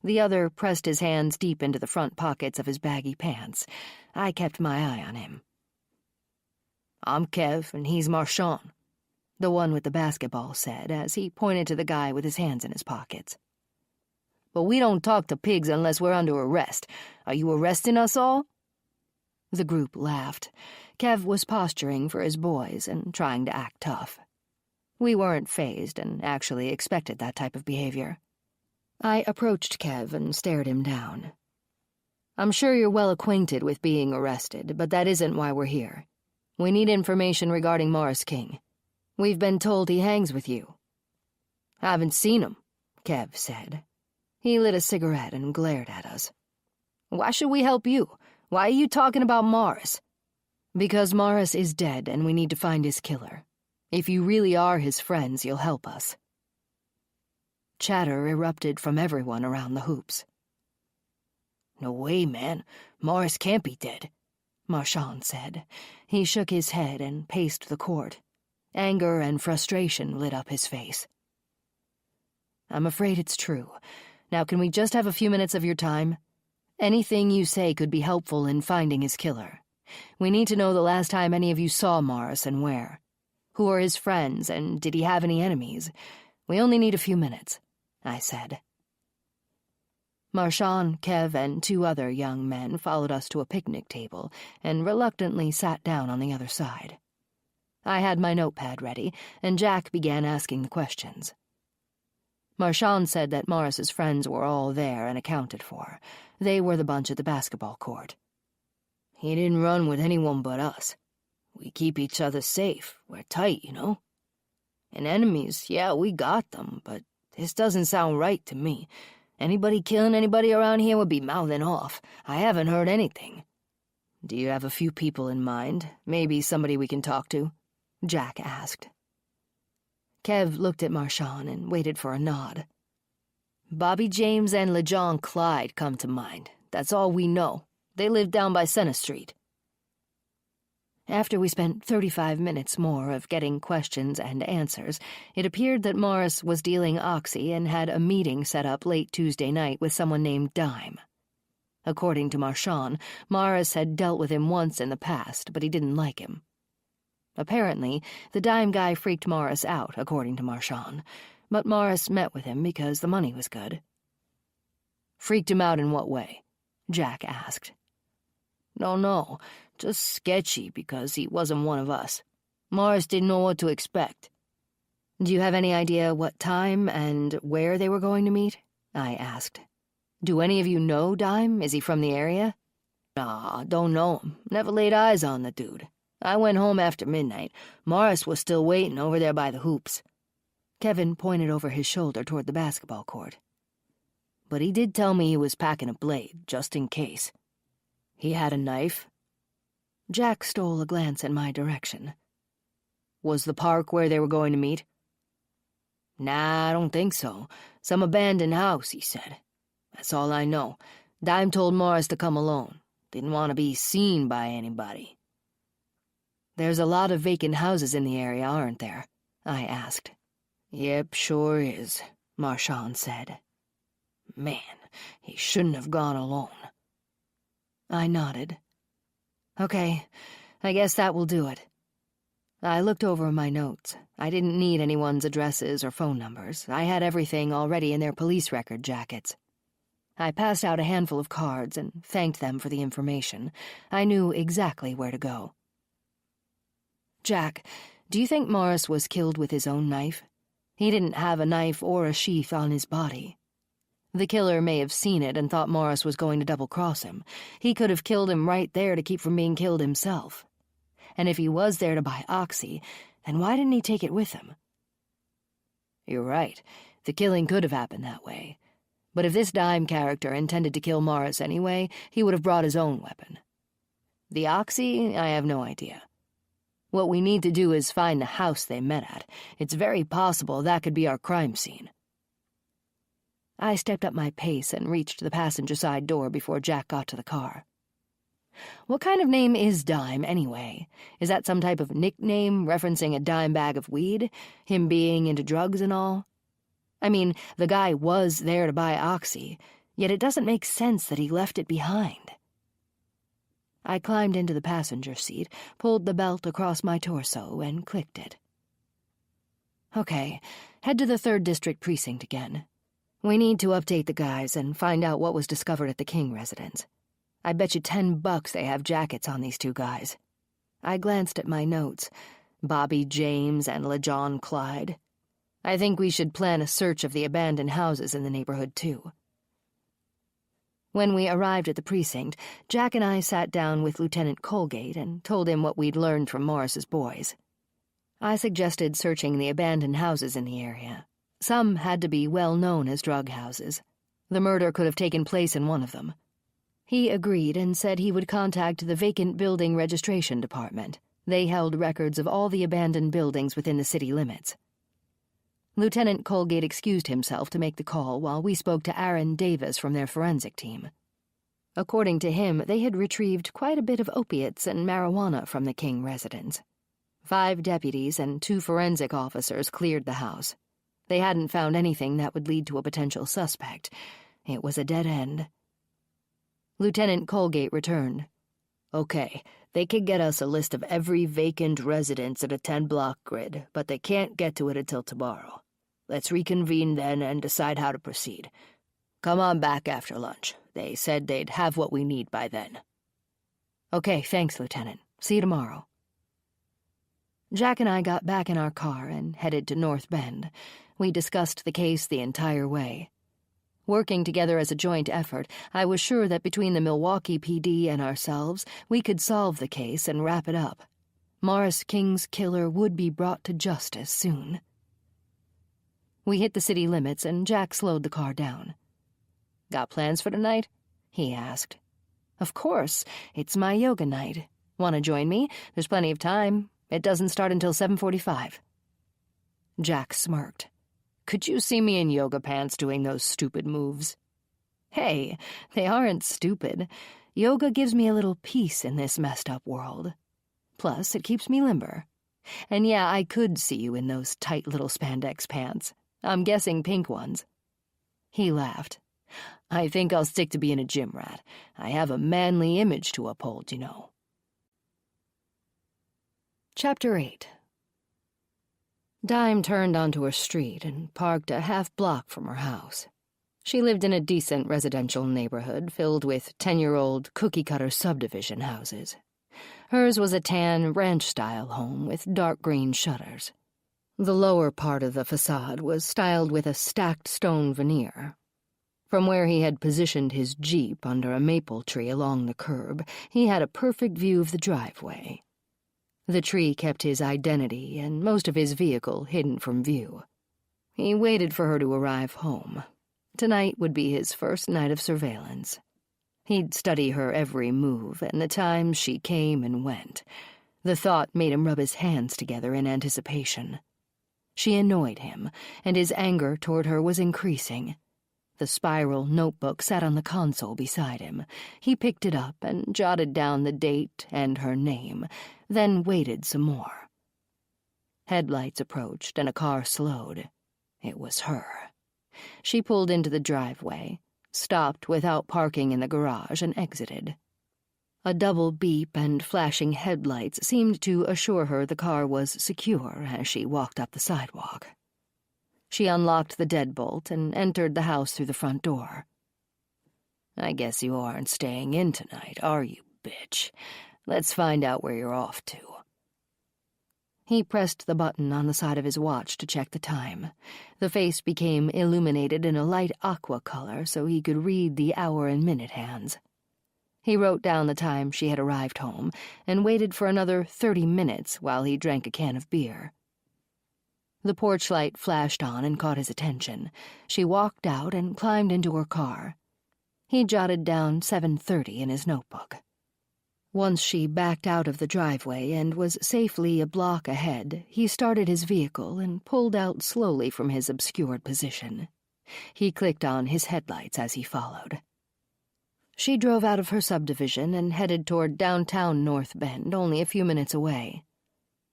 The other pressed his hands deep into the front pockets of his baggy pants. I kept my eye on him. I'm Kev, and he's Marchand," the one with the basketball said as he pointed to the guy with his hands in his pockets. "But we don't talk to pigs unless we're under arrest. Are you arresting us all?" The group laughed. Kev was posturing for his boys and trying to act tough. We weren't fazed and actually expected that type of behavior. I approached Kev and stared him down. "I'm sure you're well acquainted with being arrested, but that isn't why we're here. We need information regarding Morris King. We've been told he hangs with you." "Haven't seen him," Kev said. He lit a cigarette and glared at us. "Why should we help you? Why are you talking about Morris?" "Because Morris is dead and we need to find his killer. If you really are his friends, you'll help us." Chatter erupted from everyone around the hoops. "No way, man. Morris can't be dead," Marchand said. He shook his head and paced the court. Anger and frustration lit up his face. "I'm afraid it's true. Now, can we just have a few minutes of your time? Anything you say could be helpful in finding his killer. We need to know the last time any of you saw Morris and where. Who are his friends, and did he have any enemies? We only need a few minutes," I said. Marchand, Kev, and 2 other young men followed us to a picnic table and reluctantly sat down on the other side. I had my notepad ready, and Jack began asking the questions. Marchand said that Morris's friends were all there and accounted for. They were the bunch at the basketball court. "He didn't run with anyone but us. We keep each other safe. We're tight, you know. And enemies, yeah, we got them, but this doesn't sound right to me. Anybody killing anybody around here would be mouthing off. I haven't heard anything." "Do you have a few people in mind? Maybe somebody we can talk to?" Jack asked. Kev looked at Marchand and waited for a nod. "Bobby James and LeJohn Clyde come to mind. That's all we know. They live down by Center Street." After we spent 35 minutes more of getting questions and answers, it appeared that Morris was dealing oxy and had a meeting set up late Tuesday night with someone named Dime. According to Marchand, Morris had dealt with him once in the past, but he didn't like him. Apparently, the Dime guy freaked Morris out, according to Marchand, but Morris met with him because the money was good. "Freaked him out in what way?" Jack asked. No, just sketchy because he wasn't one of us. Morris didn't know what to expect." "Do you have any idea what time and where they were going to meet?" I asked. "Do any of you know Dime? Is he from the area?" "Nah, don't know him. Never laid eyes on the dude. I went home after midnight. Morris was still waiting over there by the hoops." Kevin pointed over his shoulder toward the basketball court. "But he did tell me he was packing a blade, just in case." "He had a knife?" Jack stole a glance in my direction. "Was the park where they were going to meet?" "Nah, I don't think so. Some abandoned house, he said. That's all I know. Dime told Morris to come alone. Didn't want to be seen by anybody." "There's a lot of vacant houses in the area, aren't there?" I asked. "Yep, sure is," Marchand said. "Man, he shouldn't have gone alone." I nodded. "Okay, I guess that will do it." I looked over my notes. I didn't need anyone's addresses or phone numbers. I had everything already in their police record jackets. I passed out a handful of cards and thanked them for the information. I knew exactly where to go. "Jack, do you think Morris was killed with his own knife? He didn't have a knife or a sheath on his body. The killer may have seen it and thought Morris was going to double-cross him. He could have killed him right there to keep from being killed himself. And if he was there to buy oxy, then why didn't he take it with him?" "You're right. The killing could have happened that way. But if this Dime character intended to kill Morris anyway, he would have brought his own weapon. The oxy, I have no idea. What we need to do is find the house they met at. It's very possible that could be our crime scene." I stepped up my pace and reached the passenger side door before Jack got to the car. "What kind of name is Dime, anyway? Is that some type of nickname referencing a dime bag of weed? Him being into drugs and all? I mean, the guy was there to buy oxy, yet it doesn't make sense that he left it behind." I climbed into the passenger seat, pulled the belt across my torso, and clicked it. Okay, head to the 3rd District Precinct again. We need to update the guys and find out what was discovered at the King residence. I bet you $10 they have jackets on these 2 guys. I glanced at my notes. Bobby James and LeJohn Clyde. I think we should plan a search of the abandoned houses in the neighborhood, too. When we arrived at the precinct, Jack and I sat down with Lieutenant Colgate and told him what we'd learned from Morris's boys. I suggested searching the abandoned houses in the area. Some had to be well known as drug houses. The murder could have taken place in one of them. He agreed and said he would contact the Vacant Building Registration Department. They held records of all the abandoned buildings within the city limits. Lieutenant Colgate excused himself to make the call while we spoke to Aaron Davis from their forensic team. According to him, they had retrieved quite a bit of opiates and marijuana from the King residence. 5 deputies and 2 forensic officers cleared the house. They hadn't found anything that would lead to a potential suspect. It was a dead end. Lieutenant Colgate returned. Okay, they could get us a list of every vacant residence at a 10-block grid, but they can't get to it until tomorrow. Let's reconvene then and decide how to proceed. Come on back after lunch. They said they'd have what we need by then. Okay, thanks, Lieutenant. See you tomorrow. Jack and I got back in our car and headed to North Bend. We discussed the case the entire way. Working together as a joint effort, I was sure that between the Milwaukee PD and ourselves, we could solve the case and wrap it up. Morris King's killer would be brought to justice soon. We hit the city limits and Jack slowed the car down. Got plans for tonight? He asked. Of course, it's my yoga night. Want to join me? There's plenty of time. It doesn't start until 7:45. Jack smirked. Could you see me in yoga pants doing those stupid moves? Hey, they aren't stupid. Yoga gives me a little peace in this messed-up world. Plus, it keeps me limber. And yeah, I could see you in those tight little spandex pants. I'm guessing pink ones. He laughed. I think I'll stick to being a gym rat. I have a manly image to uphold, you know. Chapter 8. Dime turned onto her street and parked a half-block from her house. She lived in a decent residential neighborhood filled with 10-year-old cookie-cutter subdivision houses. Hers was a tan, ranch-style home with dark green shutters. The lower part of the facade was styled with a stacked stone veneer. From where he had positioned his Jeep under a maple tree along the curb, he had a perfect view of the driveway. The tree kept his identity and most of his vehicle hidden from view. He waited for her to arrive home. Tonight would be his first night of surveillance. He'd study her every move and the times she came and went. The thought made him rub his hands together in anticipation. She annoyed him, and his anger toward her was increasing. The spiral notebook sat on the console beside him. He picked it up and jotted down the date and her name, then waited some more. Headlights approached and a car slowed. It was her. She pulled into the driveway, stopped without parking in the garage, and exited. A double beep and flashing headlights seemed to assure her the car was secure as she walked up the sidewalk. She unlocked the deadbolt and entered the house through the front door. I guess you aren't staying in tonight, are you, bitch? Let's find out where you're off to. He pressed the button on the side of his watch to check the time. The face became illuminated in a light aqua color so he could read the hour and minute hands. He wrote down the time she had arrived home and waited for another 30 minutes while he drank a can of beer. The porch light flashed on and caught his attention. She walked out and climbed into her car. He jotted down 7:30 in his notebook. Once she backed out of the driveway and was safely a block ahead, he started his vehicle and pulled out slowly from his obscured position. He clicked on his headlights as he followed. She drove out of her subdivision and headed toward downtown North Bend, only a few minutes away.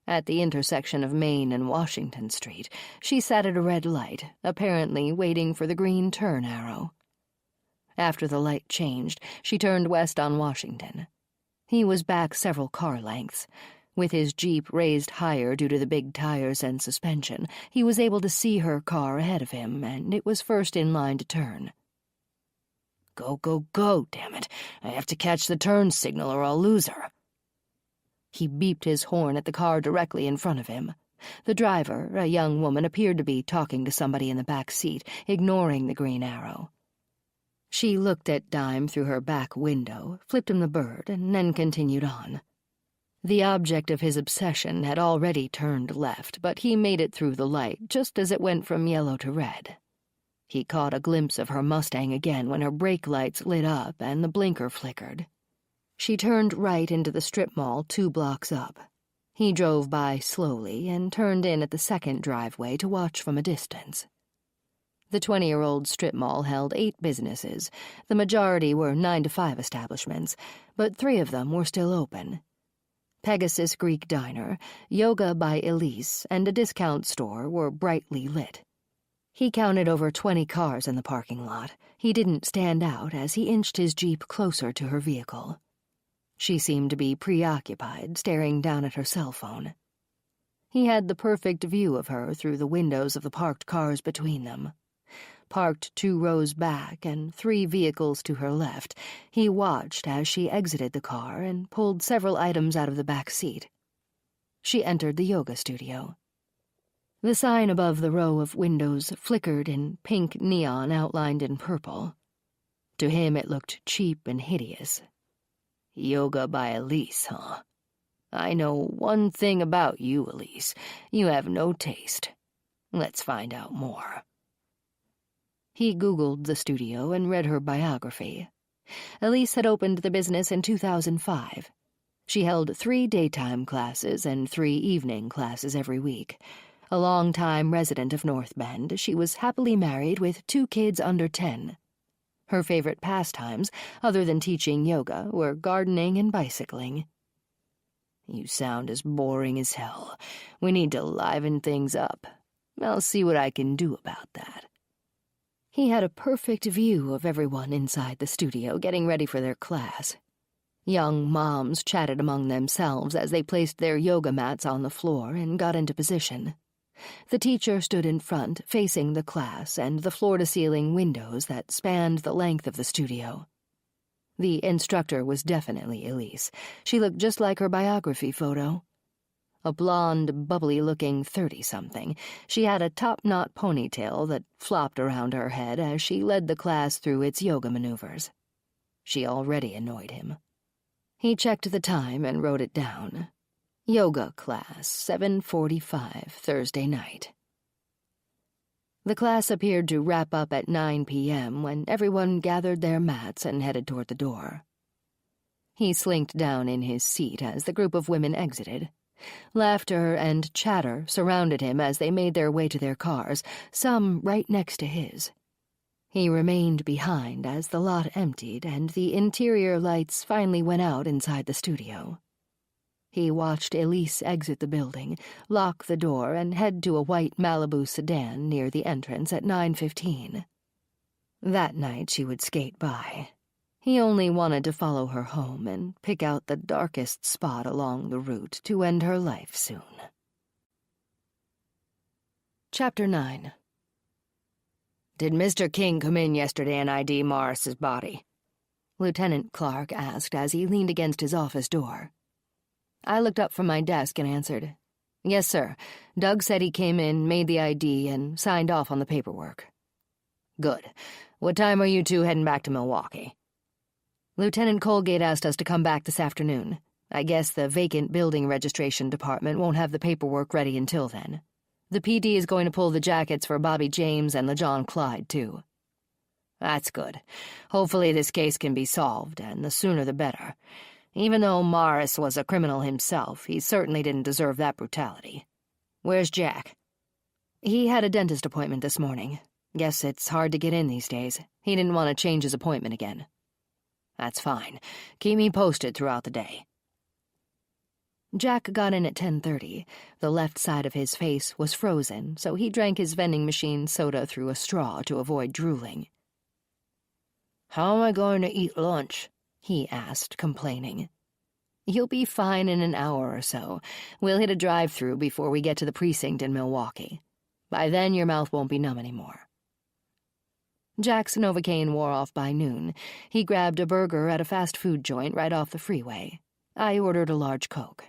At the intersection of Main and Washington Street, she sat at a red light, apparently waiting for the green turn arrow. After the light changed, she turned west on Washington. He was back several car lengths. With his Jeep raised higher due to the big tires and suspension, he was able to see her car ahead of him, and it was first in line to turn. "Go, go, go, damn it. I have to catch the turn signal or I'll lose her." He beeped his horn at the car directly in front of him. The driver, a young woman, appeared to be talking to somebody in the back seat, ignoring the green arrow. She looked at Dime through her back window, flipped him the bird, and then continued on. The object of his obsession had already turned left, but he made it through the light just as it went from yellow to red. He caught a glimpse of her Mustang again when her brake lights lit up and the blinker flickered. She turned right into the strip mall 2 blocks up. He drove by slowly and turned in at the second driveway to watch from a distance. The 20-year-old strip mall held 8 businesses. The majority were 9-to-5 establishments, but 3 of them were still open. Pegasus Greek Diner, Yoga by Elise, and a discount store were brightly lit. He counted over 20 cars in the parking lot. He didn't stand out as he inched his Jeep closer to her vehicle. She seemed to be preoccupied, staring down at her cell phone. He had the perfect view of her through the windows of the parked cars between them. Parked 2 rows back and 3 vehicles to her left, he watched as she exited the car and pulled several items out of the back seat. She entered the yoga studio. The sign above the row of windows flickered in pink neon outlined in purple. To him it looked cheap and hideous. Yoga by Elise, huh? I know one thing about you, Elise. You have no taste. Let's find out more. He Googled the studio and read her biography. Elise had opened the business in 2005. She held 3 daytime classes and 3 evening classes every week. A long-time resident of North Bend, she was happily married with 2 kids under 10. Her favorite pastimes, other than teaching yoga, were gardening and bicycling. You sound as boring as hell. We need to liven things up. I'll see what I can do about that. He had a perfect view of everyone inside the studio getting ready for their class. Young moms chatted among themselves as they placed their yoga mats on the floor and got into position. The teacher stood in front, facing the class and the floor-to-ceiling windows that spanned the length of the studio. The instructor was definitely Elise. She looked just like her biography photo. A blonde, bubbly-looking 30-something, she had a top-knot ponytail that flopped around her head as she led the class through its yoga maneuvers. She already annoyed him. He checked the time and wrote it down. Yoga class, 7:45, Thursday night. The class appeared to wrap up at 9 p.m. when everyone gathered their mats and headed toward the door. He slinked down in his seat as the group of women exited. Laughter and chatter surrounded him as they made their way to their cars, some right next to his. He remained behind as the lot emptied and the interior lights finally went out inside the studio. He watched Elise exit the building, lock the door, and head to a white Malibu sedan near the entrance at 9:15. That night she would skate by. He only wanted to follow her home and pick out the darkest spot along the route to end her life soon. Chapter 9. Did Mr. King come in yesterday and ID Morris's body? Lieutenant Clark asked as he leaned against his office door. I looked up from my desk and answered, "Yes, sir. Doug said he came in, made the ID, and signed off on the paperwork." "Good. What time are you 2 heading back to Milwaukee?" "Lieutenant Colgate asked us to come back this afternoon. I guess the vacant building registration department won't have the paperwork ready until then. The PD is going to pull the jackets for Bobby James and LeJohn Clyde, too." "That's good. Hopefully this case can be solved, and the sooner the better. Even though Morris was a criminal himself, he certainly didn't deserve that brutality. Where's Jack?" "He had a dentist appointment this morning. Guess it's hard to get in these days. He didn't want to change his appointment again." "That's fine. Keep me posted throughout the day." Jack got in at 10:30. The left side of his face was frozen, so he drank his vending machine soda through a straw to avoid drooling. "How am I going to eat lunch?" he asked, complaining. You'll be fine in an hour or so. We'll hit a drive-through before we get to the precinct in Milwaukee. By then, your mouth won't be numb anymore." Jack's Novocaine wore off by noon. He grabbed a burger at a fast food joint right off the freeway. I ordered a large Coke.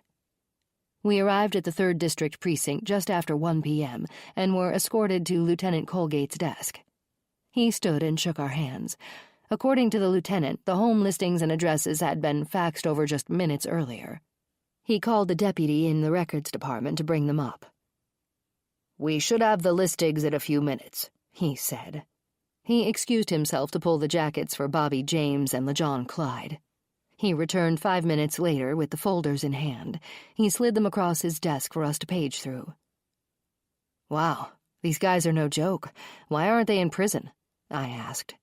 We arrived at the 3rd District Precinct just after 1 p.m. and were escorted to Lieutenant Colgate's desk. He stood and shook our hands. According to the lieutenant, the home listings and addresses had been faxed over just minutes earlier. He called the deputy in the records department to bring them up. "We should have the listings in a few minutes," he said. He excused himself to pull the jackets for Bobby James and LeJohn Clyde. He returned 5 minutes later with the folders in hand. He slid them across his desk for us to page through. "Wow, these guys are no joke. Why aren't they in prison?" I asked.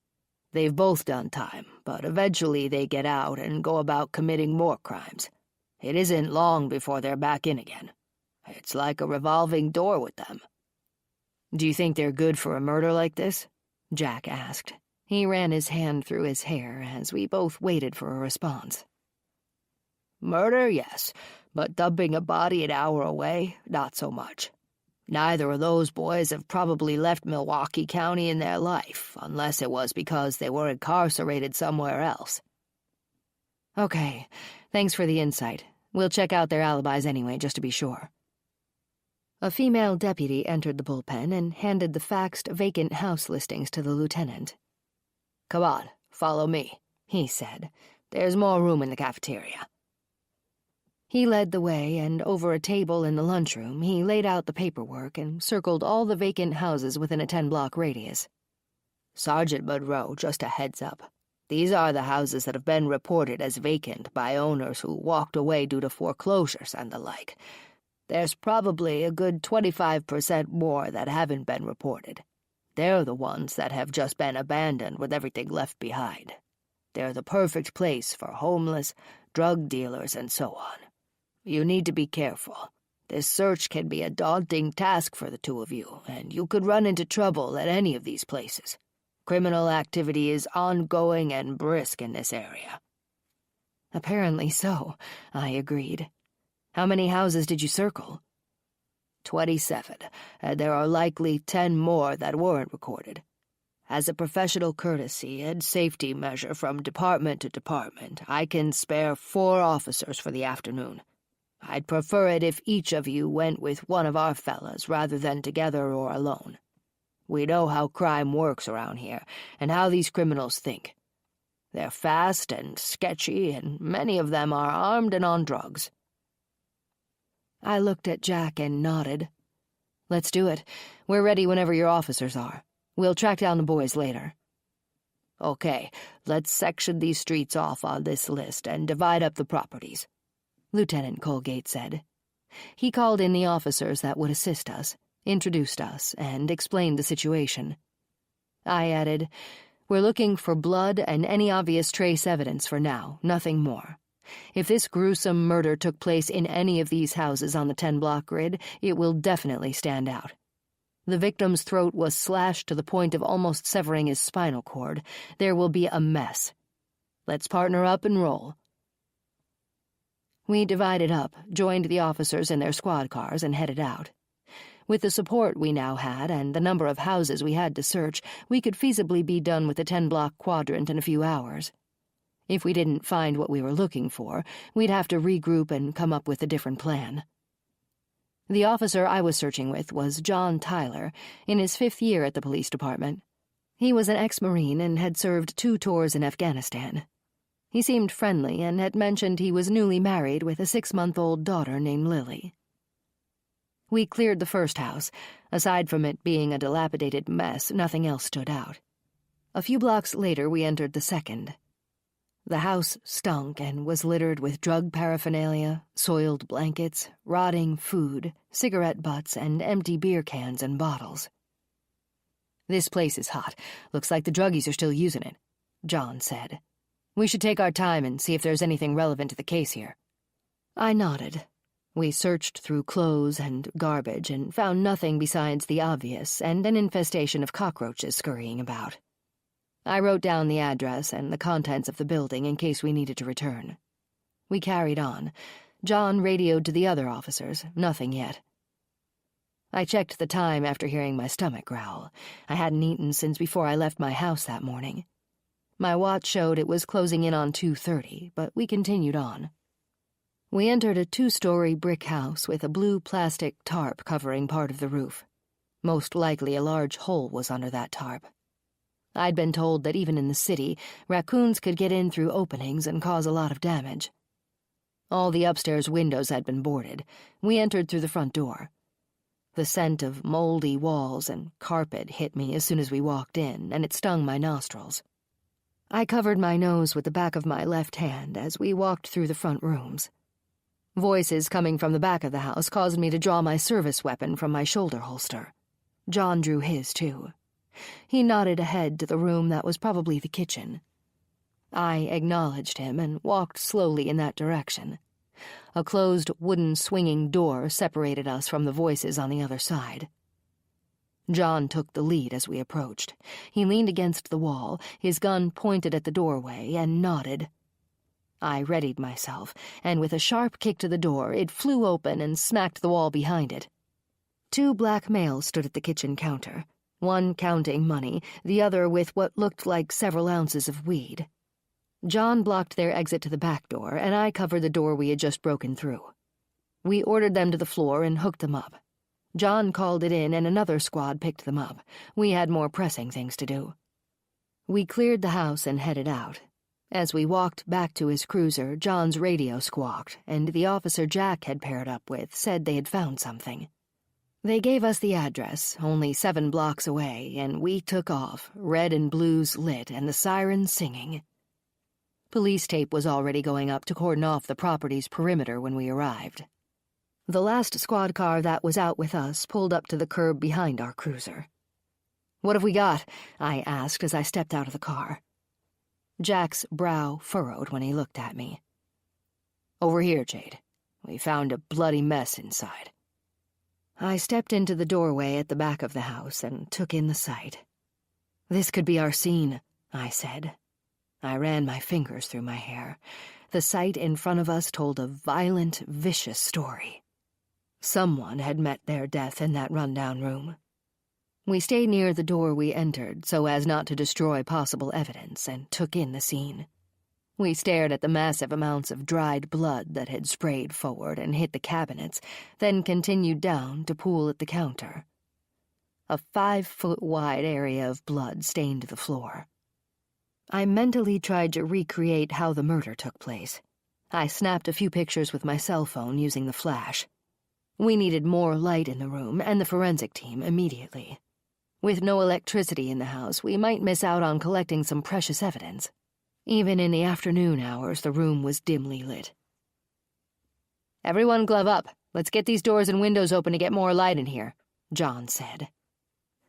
"They've both done time, but eventually they get out and go about committing more crimes. It isn't long before they're back in again. It's like a revolving door with them." "Do you think they're good for a murder like this?" Jack asked. He ran his hand through his hair as we both waited for a response. "Murder, yes, but dumping a body an hour away, not so much. Neither of those boys have probably left Milwaukee County in their life, unless it was because they were incarcerated somewhere else." "Okay, thanks for the insight. We'll check out their alibis anyway, just to be sure." A female deputy entered the bullpen and handed the faxed vacant house listings to the lieutenant. "Come on, follow me," he said. "There's more room in the cafeteria." He led the way, and over a table in the lunchroom, he laid out the paperwork and circled all the vacant houses within a 10-block radius. "Sergeant Monroe, just a heads up. These are the houses that have been reported as vacant by owners who walked away due to foreclosures and the like. There's probably a good 25% more that haven't been reported. They're the ones that have just been abandoned with everything left behind. They're the perfect place for homeless, drug dealers, and so on. You need to be careful. This search can be a daunting task for the two of you, and you could run into trouble at any of these places. Criminal activity is ongoing and brisk in this area." "Apparently so," I agreed. "How many houses did you circle?" 27, and there are likely 10 more that weren't recorded. As a professional courtesy and safety measure from department to department, I can spare 4 officers for the afternoon. I'd prefer it if each of you went with one of our fellas rather than together or alone. We know how crime works around here and how these criminals think. They're fast and sketchy, and many of them are armed and on drugs." I looked at Jack and nodded. "Let's do it. We're ready whenever your officers are. We'll track down the boys later." "Okay, let's section these streets off on this list and divide up the properties," Lieutenant Colgate said. He called in the officers that would assist us, introduced us, and explained the situation. I added, "We're looking for blood and any obvious trace evidence for now, nothing more. If this gruesome murder took place in any of these houses on the 10-block grid, it will definitely stand out. The victim's throat was slashed to the point of almost severing his spinal cord. There will be a mess. Let's partner up and roll." We divided up, joined the officers in their squad cars, and headed out. With the support we now had and the number of houses we had to search, we could feasibly be done with the 10-block quadrant in a few hours. If we didn't find what we were looking for, we'd have to regroup and come up with a different plan. The officer I was searching with was John Tyler, in his 5th year at the police department. He was an ex-Marine and had served 2 tours in Afghanistan. He seemed friendly and had mentioned he was newly married with a 6-month-old daughter named Lily. We cleared the first house. Aside from it being a dilapidated mess, nothing else stood out. A few blocks later, we entered the second. The house stunk and was littered with drug paraphernalia, soiled blankets, rotting food, cigarette butts, and empty beer cans and bottles. "This place is hot. Looks like the druggies are still using it," John said. "We should take our time and see if there's anything relevant to the case here." I nodded. We searched through clothes and garbage and found nothing besides the obvious and an infestation of cockroaches scurrying about. I wrote down the address and the contents of the building in case we needed to return. We carried on. John radioed to the other officers. Nothing yet. I checked the time after hearing my stomach growl. I hadn't eaten since before I left my house that morning. My watch showed it was closing in on 2:30, but we continued on. We entered a 2-story brick house with a blue plastic tarp covering part of the roof. Most likely a large hole was under that tarp. I'd been told that even in the city, raccoons could get in through openings and cause a lot of damage. All the upstairs windows had been boarded. We entered through the front door. The scent of moldy walls and carpet hit me as soon as we walked in, and it stung my nostrils. I covered my nose with the back of my left hand as we walked through the front rooms. Voices coming from the back of the house caused me to draw my service weapon from my shoulder holster. John drew his, too. He nodded ahead to the room that was probably the kitchen. I acknowledged him and walked slowly in that direction. A closed wooden swinging door separated us from the voices on the other side. John took the lead as we approached. He leaned against the wall, his gun pointed at the doorway, and nodded. I readied myself, and with a sharp kick to the door, it flew open and smacked the wall behind it. 2 black males stood at the kitchen counter, one counting money, the other with what looked like several ounces of weed. John blocked their exit to the back door, and I covered the door we had just broken through. We ordered them to the floor and hooked them up. John called it in, and another squad picked them up. We had more pressing things to do. We cleared the house and headed out. As we walked back to his cruiser, John's radio squawked, and the officer Jack had paired up with said they had found something. They gave us the address, only 7 blocks away, and we took off, red and blues lit and the sirens singing. Police tape was already going up to cordon off the property's perimeter when we arrived. The last squad car that was out with us pulled up to the curb behind our cruiser. "What have we got?" I asked as I stepped out of the car. Jack's brow furrowed when he looked at me. "Over here, Jade. We found a bloody mess inside." I stepped into the doorway at the back of the house and took in the sight. "This could be our scene," I said. I ran my fingers through my hair. The sight in front of us told a violent, vicious story. Someone had met their death in that rundown room. We stayed near the door we entered so as not to destroy possible evidence and took in the scene. We stared at the massive amounts of dried blood that had sprayed forward and hit the cabinets, then continued down to pool at the counter. A 5-foot-wide area of blood stained the floor. I mentally tried to recreate how the murder took place. I snapped a few pictures with my cell phone using the flash. We needed more light in the room and the forensic team immediately. With no electricity in the house, we might miss out on collecting some precious evidence. Even in the afternoon hours, the room was dimly lit. "Everyone glove up. Let's get these doors and windows open to get more light in here," John said.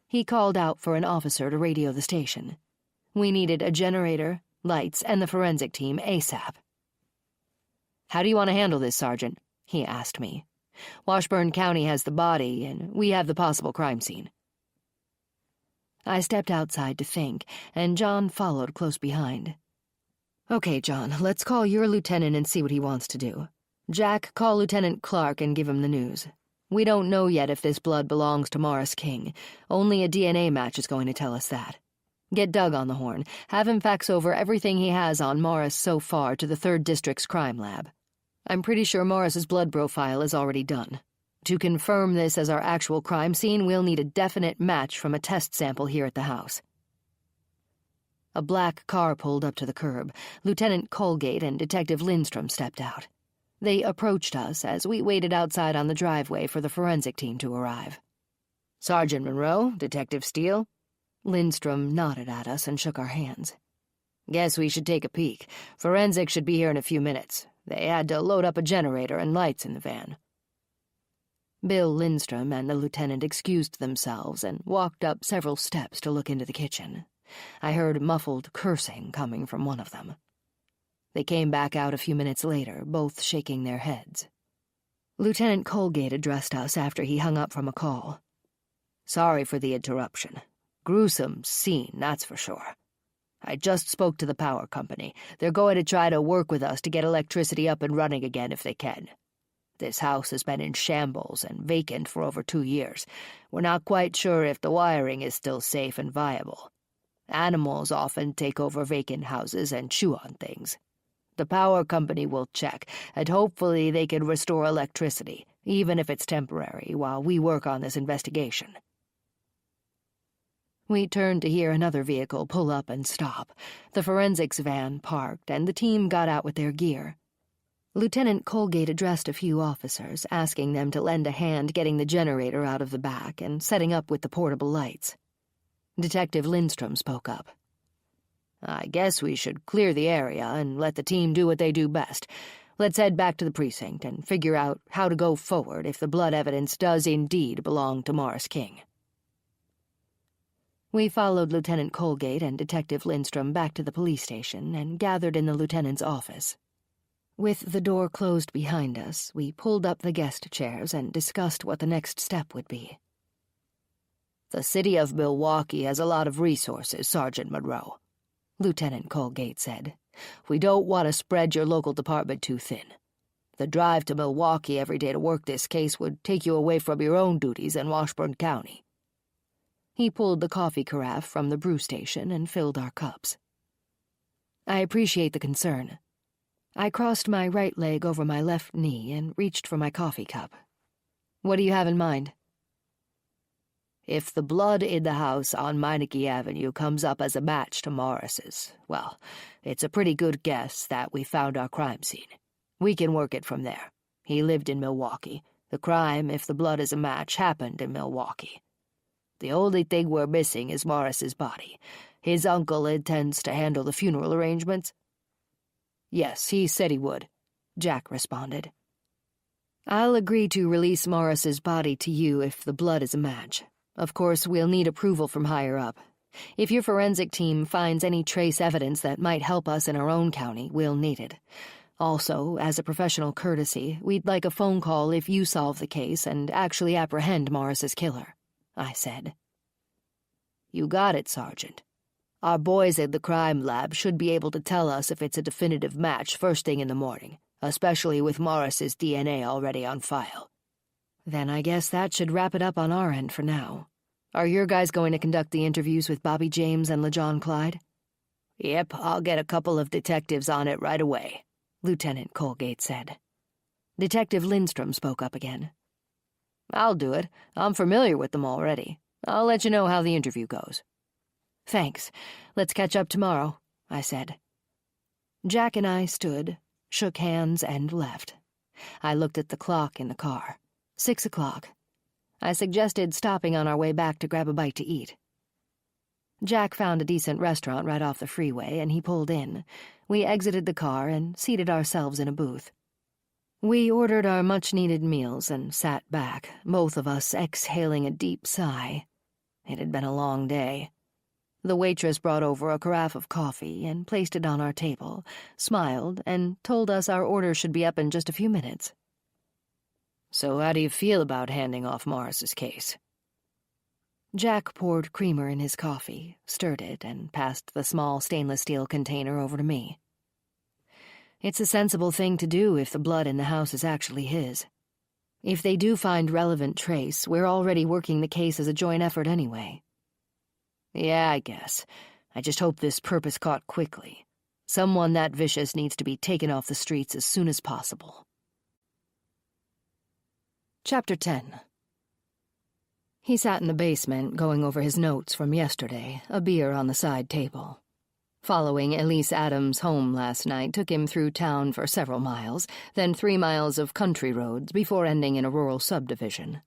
He called out for an officer to radio the station. We needed a generator, lights, and the forensic team ASAP. "How do you want to handle this, Sergeant?" he asked me. "Washburn County has the body, and we have the possible crime scene." I stepped outside to think, and John followed close behind. "Okay, John, let's call your lieutenant and see what he wants to do. Jack, call Lieutenant Clark and give him the news. We don't know yet if this blood belongs to Morris King. Only a DNA match is going to tell us that. Get Doug on the horn. Have him fax over everything he has on Morris so far to the 3rd District's crime lab. I'm pretty sure Morris's blood profile is already done. To confirm this as our actual crime scene, we'll need a definite match from a test sample here at the house." A black car pulled up to the curb. Lieutenant Colgate and Detective Lindstrom stepped out. They approached us as we waited outside on the driveway for the forensic team to arrive. "Sergeant Monroe, Detective Steele?" Lindstrom nodded at us and shook our hands. "Guess we should take a peek. Forensic should be here in a few minutes. They had to load up a generator and lights in the van." Bill Lindstrom and the lieutenant excused themselves and walked up several steps to look into the kitchen. I heard muffled cursing coming from one of them. They came back out a few minutes later, both shaking their heads. Lieutenant Colgate addressed us after he hung up from a call. "Sorry for the interruption. Gruesome scene, that's for sure. I just spoke to the power company. They're going to try to work with us to get electricity up and running again if they can. This house has been in shambles and vacant for over 2 years. We're not quite sure if the wiring is still safe and viable. Animals often take over vacant houses and chew on things. The power company will check, and hopefully they can restore electricity, even if it's temporary, while we work on this investigation. We turned to hear another vehicle pull up and stop. The forensics van parked, and the team got out with their gear. Lieutenant Colgate addressed a few officers, asking them to lend a hand getting the generator out of the back and setting up with the portable lights. Detective Lindstrom spoke up. I guess we should clear the area and let the team do what they do best. Let's head back to the precinct and figure out how to go forward if the blood evidence does indeed belong to Morris King. We followed Lieutenant Colgate and Detective Lindstrom back to the police station and gathered in the lieutenant's office. With the door closed behind us, we pulled up the guest chairs and discussed what the next step would be. The city of Milwaukee has a lot of resources, Sergeant Monroe, Lieutenant Colgate said. We don't want to spread your local department too thin. The drive to Milwaukee every day to work this case would take you away from your own duties in Washburn County. He pulled the coffee carafe from the brew station and filled our cups. I appreciate the concern. I crossed my right leg over my left knee and reached for my coffee cup. What do you have in mind? If the blood in the house on Meineke Avenue comes up as a match to Morris's, well, it's a pretty good guess that we found our crime scene. We can work it from there. He lived in Milwaukee. The crime, if the blood is a match, happened in Milwaukee. The only thing we're missing is Morris's body. His uncle intends to handle the funeral arrangements. Yes, he said he would, Jack responded. I'll agree to release Morris's body to you if the blood is a match. Of course, we'll need approval from higher up. If your forensic team finds any trace evidence that might help us in our own county, we'll need it. Also, as a professional courtesy, we'd like a phone call if you solve the case and actually apprehend Morris's killer, I said. You got it, Sergeant. Our boys at the crime lab should be able to tell us if it's a definitive match first thing in the morning, especially with Morris's DNA already on file. Then I guess that should wrap it up on our end for now. Are your guys going to conduct the interviews with Bobby James and LeJohn Clyde? Yep, I'll get a couple of detectives on it right away, Lieutenant Colgate said. Detective Lindstrom spoke up again. I'll do it. I'm familiar with them already. I'll let you know how the interview goes. Thanks. Let's catch up tomorrow, I said. Jack and I stood, shook hands, and left. I looked at the clock in the car. 6 o'clock. I suggested stopping on our way back to grab a bite to eat. Jack found a decent restaurant right off the freeway, and he pulled in. We exited the car and seated ourselves in a booth. We ordered our much-needed meals and sat back, both of us exhaling a deep sigh. It had been a long day. The waitress brought over a carafe of coffee and placed it on our table, smiled, and told us our order should be up in just a few minutes. So how do you feel about handing off Morris's case? Jack poured creamer in his coffee, stirred it, and passed the small stainless steel container over to me. It's a sensible thing to do if the blood in the house is actually his. If they do find relevant trace, we're already working the case as a joint effort anyway. Yeah, I guess. I just hope this perp is caught quickly. Someone that vicious needs to be taken off the streets as soon as possible. Chapter 10. He sat in the basement, going over his notes from yesterday, a beer on the side table. Following Elise Adams home last night took him through town for several miles, then 3 miles of country roads before ending in a rural subdivision.